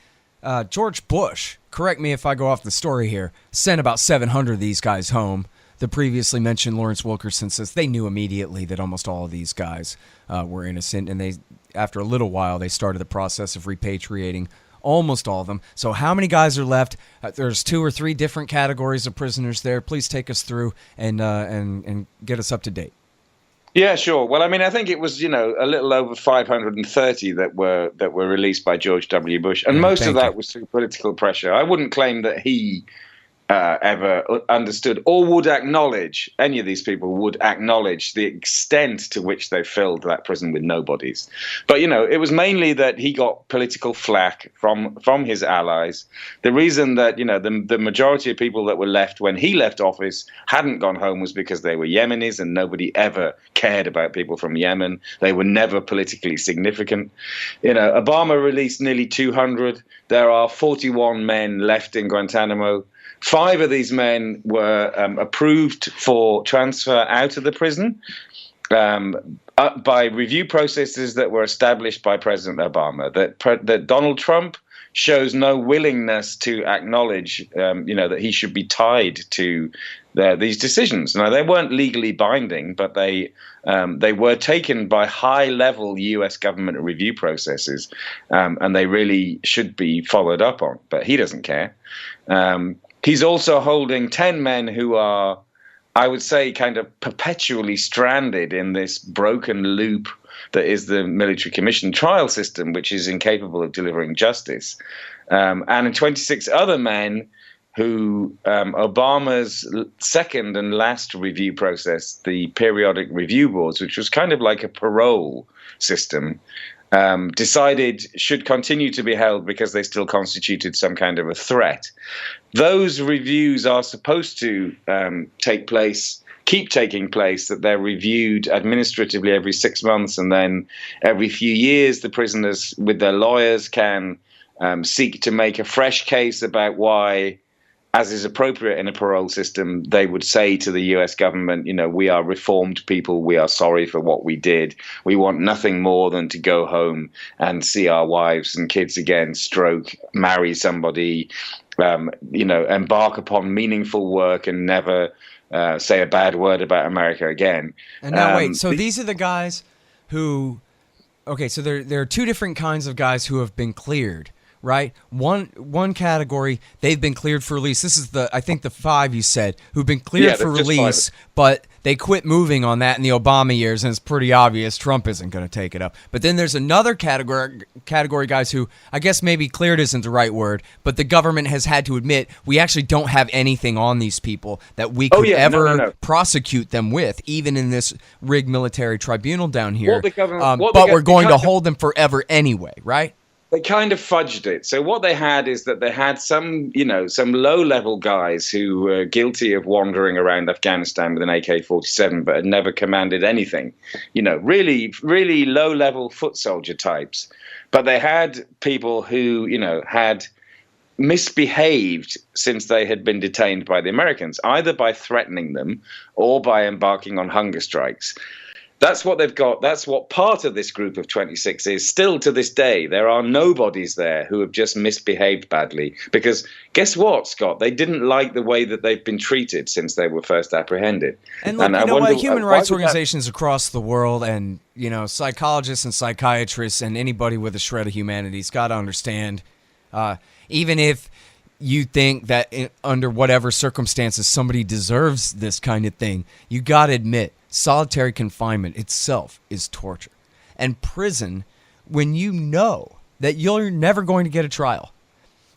George Bush, correct me if I go off the story here, sent about 700 of these guys home. The previously mentioned Lawrence Wilkerson says they knew immediately that almost all of these guys were innocent, and after a little while, they started the process of repatriating almost all of them. So how many guys are left? There's 2 or 3 different categories of prisoners there. Please take us through and get us up to date. Yeah, sure. Well, I think it was, a little over 530 that were released by George W. Bush, and most of that was through political pressure. I wouldn't claim that he ever understood or would acknowledge, any of these people would acknowledge the extent to which they filled that prison with nobodies. But, it was mainly that he got political flack from his allies. The reason that, the majority of people that were left when he left office hadn't gone home was because they were Yemenis, and nobody ever cared about people from Yemen. They were never politically significant. Obama released nearly 200. There are 41 men left in Guantanamo. 5 of these men were approved for transfer out of the prison by review processes that were established by President Obama. That Donald Trump shows no willingness to acknowledge, that he should be tied to these decisions. Now, they weren't legally binding, but they were taken by high-level U.S. government review processes, and they really should be followed up on. But he doesn't care. He's also holding 10 men who are, I would say, kind of perpetually stranded in this broken loop that is the military commission trial system, which is incapable of delivering justice. And 26 other men who Obama's second and last review process, the periodic review boards, which was kind of like a parole system, decided should continue to be held because they still constituted some kind of a threat. Those reviews are supposed to keep taking place, that they're reviewed administratively every 6 months, and then every few years the prisoners with their lawyers can seek to make a fresh case about why, as is appropriate in a parole system, they would say to the U.S. government, we are reformed people. We are sorry for what we did. We want nothing more than to go home and see our wives and kids again, marry somebody, embark upon meaningful work and never say a bad word about America again. And now wait, so these are the guys who, okay, so there are 2 different kinds of guys who have been cleared. Right? One category, they've been cleared for release. This is I think the 5 you said, who've been cleared for release, but they quit moving on that in the Obama years, and it's pretty obvious Trump isn't going to take it up. But then there's another category guys who, I guess maybe cleared isn't the right word, but the government has had to admit, we actually don't have anything on these people that we could prosecute them with, even in this rigged military tribunal down here. But we're going to hold them forever anyway, right? They kind of fudged it. So what they had is that they had some low-level guys who were guilty of wandering around Afghanistan with an AK-47 but had never commanded anything. Really, really low-level foot soldier types. But they had people who, had misbehaved since they had been detained by the Americans, either by threatening them or by embarking on hunger strikes. That's what they've got. That's what part of this group of 26 is. Still to this day, there are nobodies there who have just misbehaved badly. Because guess what, Scott? They didn't like the way that they've been treated since they were first apprehended. And look, human rights organizations across the world and, psychologists and psychiatrists and anybody with a shred of humanity's got to understand, even if you think that under whatever circumstances somebody deserves this kind of thing, you got to admit, solitary confinement itself is torture. And prison, when you know that you're never going to get a trial,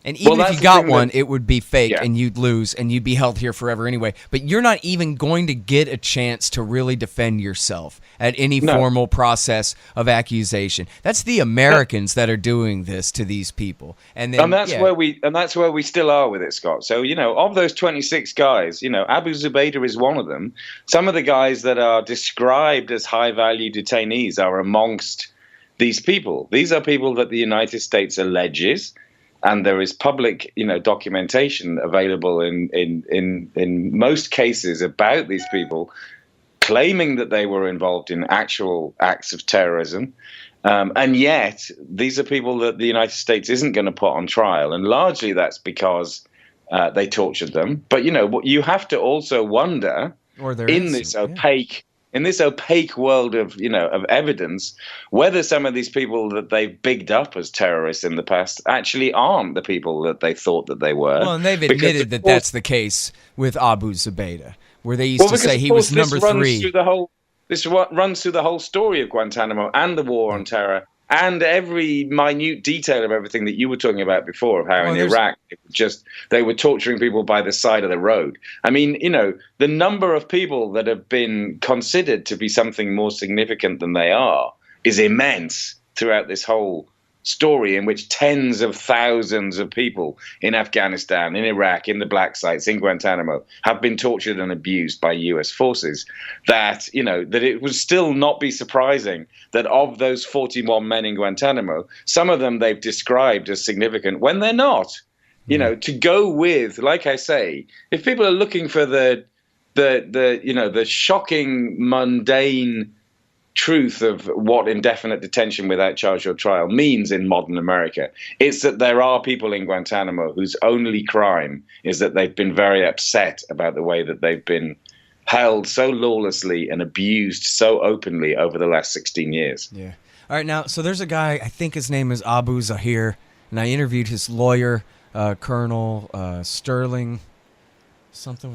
And even Well, if that's you the got thing one, that- it would be fake Yeah. and you'd lose and you'd be held here forever anyway. But you're not even going to get a chance to really defend yourself at any No. formal process of accusation. That's the Americans that are doing this to these people. And then that's where we still are with it, Scott. So, of those 26 guys, Abu Zubaydah is one of them. Some of the guys that are described as high-value detainees are amongst these people. These are people that the United States alleges, and there is public, documentation available in most cases about these people, claiming that they were involved in actual acts of terrorism. And yet, these are people that the United States isn't going to put on trial. And largely that's because they tortured them. But, what you have to also wonder in this opaque world of evidence, whether some of these people that they've bigged up as terrorists in the past actually aren't the people that they thought that they were. Well, and they've Because, admitted that of course, that's the case with Abu Zubaydah, where they used to say he was number 3. This runs through the whole story of Guantanamo and the war on terror and every minute detail of everything that you were talking about before, of how in Iraq they were torturing people by the side of the road. I mean, the number of people that have been considered to be something more significant than they are is immense throughout this whole story, in which tens of thousands of people in Afghanistan, in Iraq, in the black sites, in Guantanamo, have been tortured and abused by US forces, that it would still not be surprising that of those 41 men in Guantanamo, some of them they've described as significant when they're not. To go with, like I say, if people are looking for the shocking, mundane truth of what indefinite detention without charge or trial means in modern America, it's that there are people in Guantanamo whose only crime is that they've been very upset about the way that they've been held so lawlessly and abused so openly over the last 16 years. Yeah. All right, now, so there's a guy, I think his name is Abu Zahir, and I interviewed his lawyer, Colonel Sterling.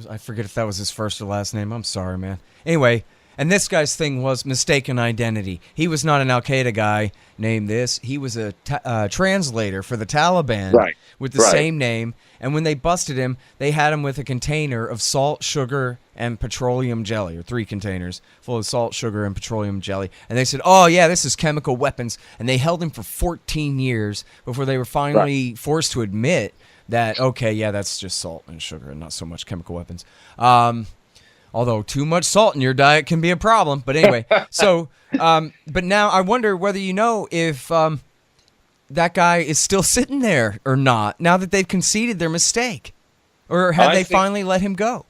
I forget if that was his first or last name. I'm sorry, man. Anyway, and this guy's thing was mistaken identity. He was not an Al-Qaeda guy named this. He was a translator for the Taliban with the same name. And when they busted him, they had him with a container of salt, sugar, and petroleum jelly, or 3 containers full of salt, sugar, and petroleum jelly. And they said, oh, yeah, this is chemical weapons. And they held him for 14 years before they were finally forced to admit that, okay, yeah, that's just salt and sugar and not so much chemical weapons. Although too much salt in your diet can be a problem. But anyway, so, but now I wonder whether if that guy is still sitting there or not, now that they've conceded their mistake. Or have they finally let him go?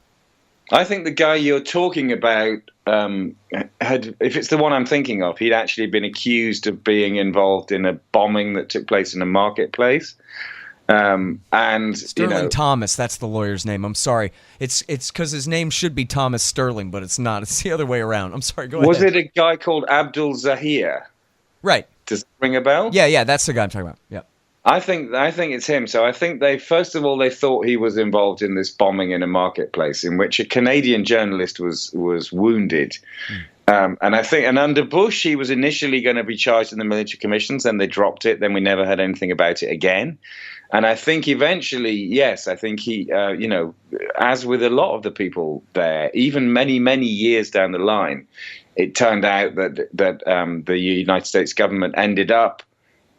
I think the guy you're talking about, if it's the one I'm thinking of, he'd actually been accused of being involved in a bombing that took place in a marketplace. And Sterling Thomas, that's the lawyer's name. I'm sorry. It's because his name should be Thomas Sterling, but it's not. It's the other way around. I'm sorry. Go ahead. Was it a guy called Abdul Zahir? Right. Does it ring a bell? Yeah, that's the guy I'm talking about. Yeah. I think it's him. So I think they thought he was involved in this bombing in a marketplace in which a Canadian journalist was wounded. And under Bush, he was initially going to be charged in the military commissions, then they dropped it. Then we never heard anything about it again. And I think eventually, yes, I think he, as with a lot of the people there, even many, many years down the line, it turned out that the United States government ended up,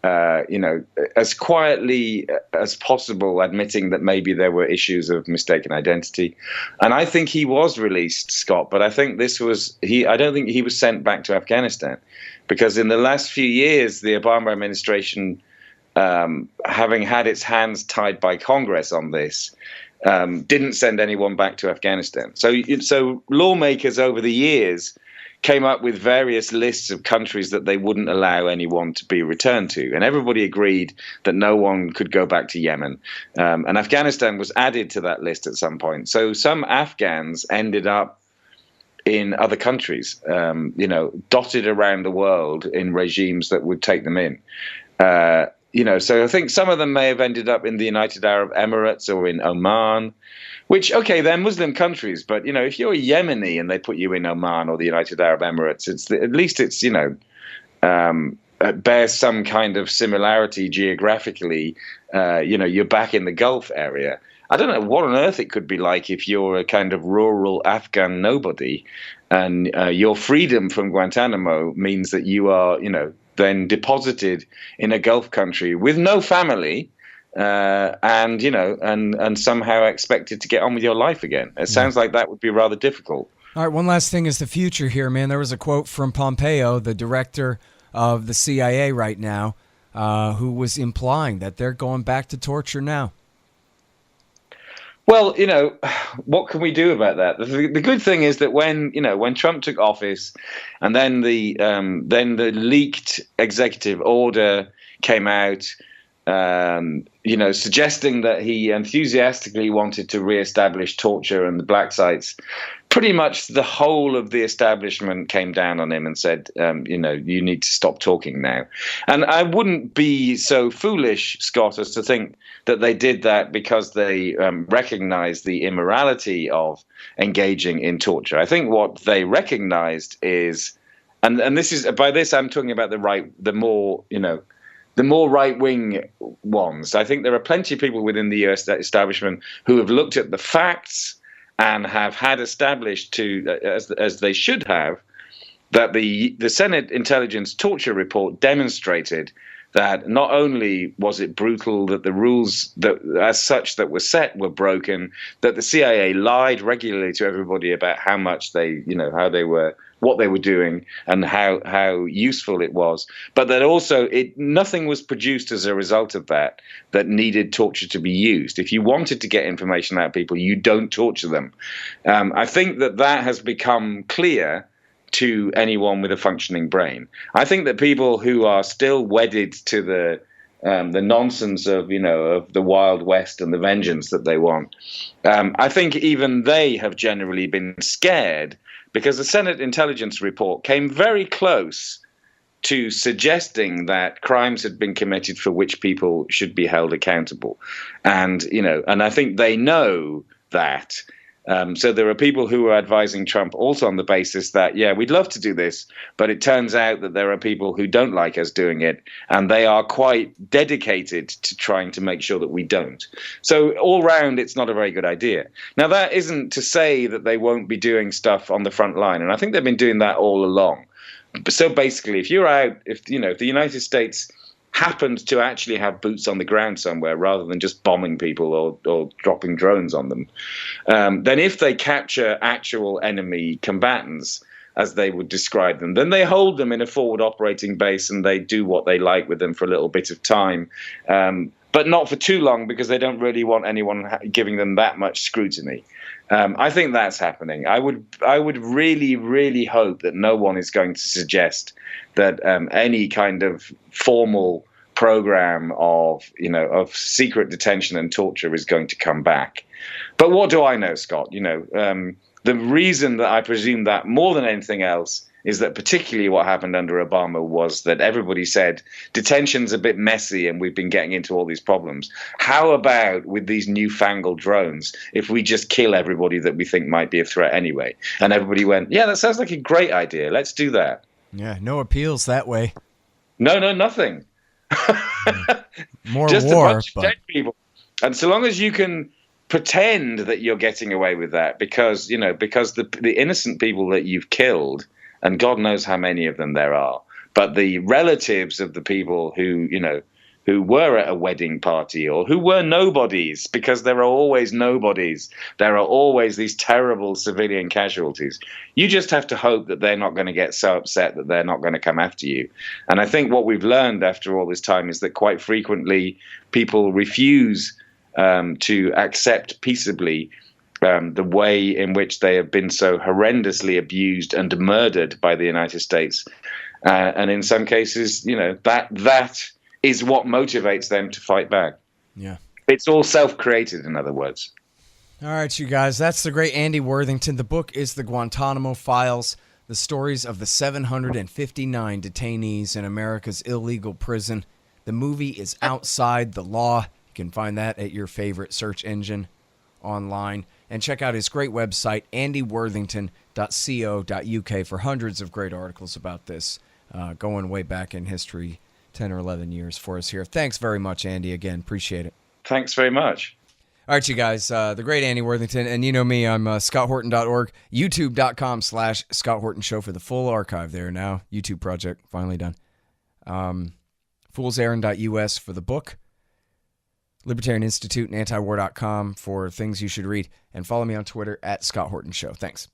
as quietly as possible, admitting that maybe there were issues of mistaken identity. And I think he was released, Scott, but I think I don't think he was sent back to Afghanistan, because in the last few years, the Obama administration, having had its hands tied by Congress on this, didn't send anyone back to Afghanistan. So lawmakers over the years came up with various lists of countries that they wouldn't allow anyone to be returned to. And everybody agreed that no one could go back to Yemen. And Afghanistan was added to that list at some point. So some Afghans ended up in other countries, dotted around the world in regimes that would take them in. So I think some of them may have ended up in the United Arab Emirates or in Oman, which, okay, they're Muslim countries, but, if you're a Yemeni and they put you in Oman or the United Arab Emirates, bears some kind of similarity geographically, you're back in the Gulf area. I don't know what on earth it could be like if you're a kind of rural Afghan nobody, and your freedom from Guantanamo means that you are, then deposited in a Gulf country with no family, and somehow expected to get on with your life again. It sounds like that would be rather difficult. All right, one last thing is the future here, man. There was a quote from Pompeo, the director of the CIA right now, who was implying that they're going back to torture now. Well, what can we do about that? The good thing is that when Trump took office, and then the leaked executive order came out, suggesting that he enthusiastically wanted to reestablish torture and the black sites, pretty much the whole of the establishment came down on him and said, you need to stop talking now. And I wouldn't be so foolish, Scott, as to think that they did that because they recognized the immorality of engaging in torture. I think what they recognized is, and this is, by this I'm talking about the more right-wing ones. I think there are plenty of people within the US establishment who have looked at the facts and have had established, as they should have, that the Senate Intelligence Torture Report demonstrated that not only was it brutal, that the rules that as such that were set were broken, that the CIA lied regularly to everybody about how much what they were doing and how useful it was, but that also nothing was produced as a result of that needed torture to be used. If you wanted to get information out of people, you don't torture them. I think that has become clear to anyone with a functioning brain. I think that people who are still wedded to the nonsense of the Wild West and the vengeance that they want, I think even they have generally been scared, because the Senate Intelligence Report came very close to suggesting that crimes had been committed for which people should be held accountable, and I think they know that. So there are people who are advising Trump also on the basis that, yeah, we'd love to do this, but it turns out that there are people who don't like us doing it, and they are quite dedicated to trying to make sure that we don't. So all round, it's not a very good idea. Now, that isn't to say that they won't be doing stuff on the front line, and I think they've been doing that all along. So basically, if you're out, if the United States happened to actually have boots on the ground somewhere rather than just bombing people or dropping drones on them, then if they capture actual enemy combatants, as they would describe them, then they hold them in a forward operating base and they do what they like with them for a little bit of time, but not for too long, because they don't really want anyone giving them that much scrutiny. I think that's happening. I would really, really hope that no one is going to suggest that any kind of formal program of secret detention and torture is going to come back. But what do I know, Scott? The reason that I presume that more than anything else is that particularly what happened under Obama was that everybody said detention's a bit messy and we've been getting into all these problems. How about with these newfangled drones, if we just kill everybody that we think might be a threat anyway? And everybody went, yeah, that sounds like a great idea. Let's do that. Yeah, no appeals that way. No, nothing. More just war, a bunch of dead people. And so long as you can pretend that you're getting away with that, because the innocent people that you've killed, and God knows how many of them there are, but the relatives of the people who were at a wedding party or who were nobodies, because there are always nobodies, there are always these terrible civilian casualties. You just have to hope that they're not going to get so upset that they're not going to come after you. And I think what we've learned after all this time is that quite frequently people refuse to accept peaceably the way in which they have been so horrendously abused and murdered by the United States. And in some cases, that is what motivates them to fight back. Yeah. It's all self-created, in other words. All right, you guys, that's the great Andy Worthington. The book is The Guantanamo Files, the stories of the 759 detainees in America's illegal prison. The movie is Outside the Law. You can find that at your favorite search engine online. And check out his great website, andyworthington.co.uk, for hundreds of great articles about this. going way back in history, 10 or 11 years for us here. Thanks very much, Andy, again. Appreciate it. Thanks very much. All right, you guys, the great Andy Worthington, and you know me, I'm scotthorton.org, youtube.com/Scott Horton Show for the full archive there now. YouTube project, finally done. foolserrand.us for the book, Libertarian Institute and antiwar.com for things you should read, and follow me on Twitter @Scott Horton Show. Thanks.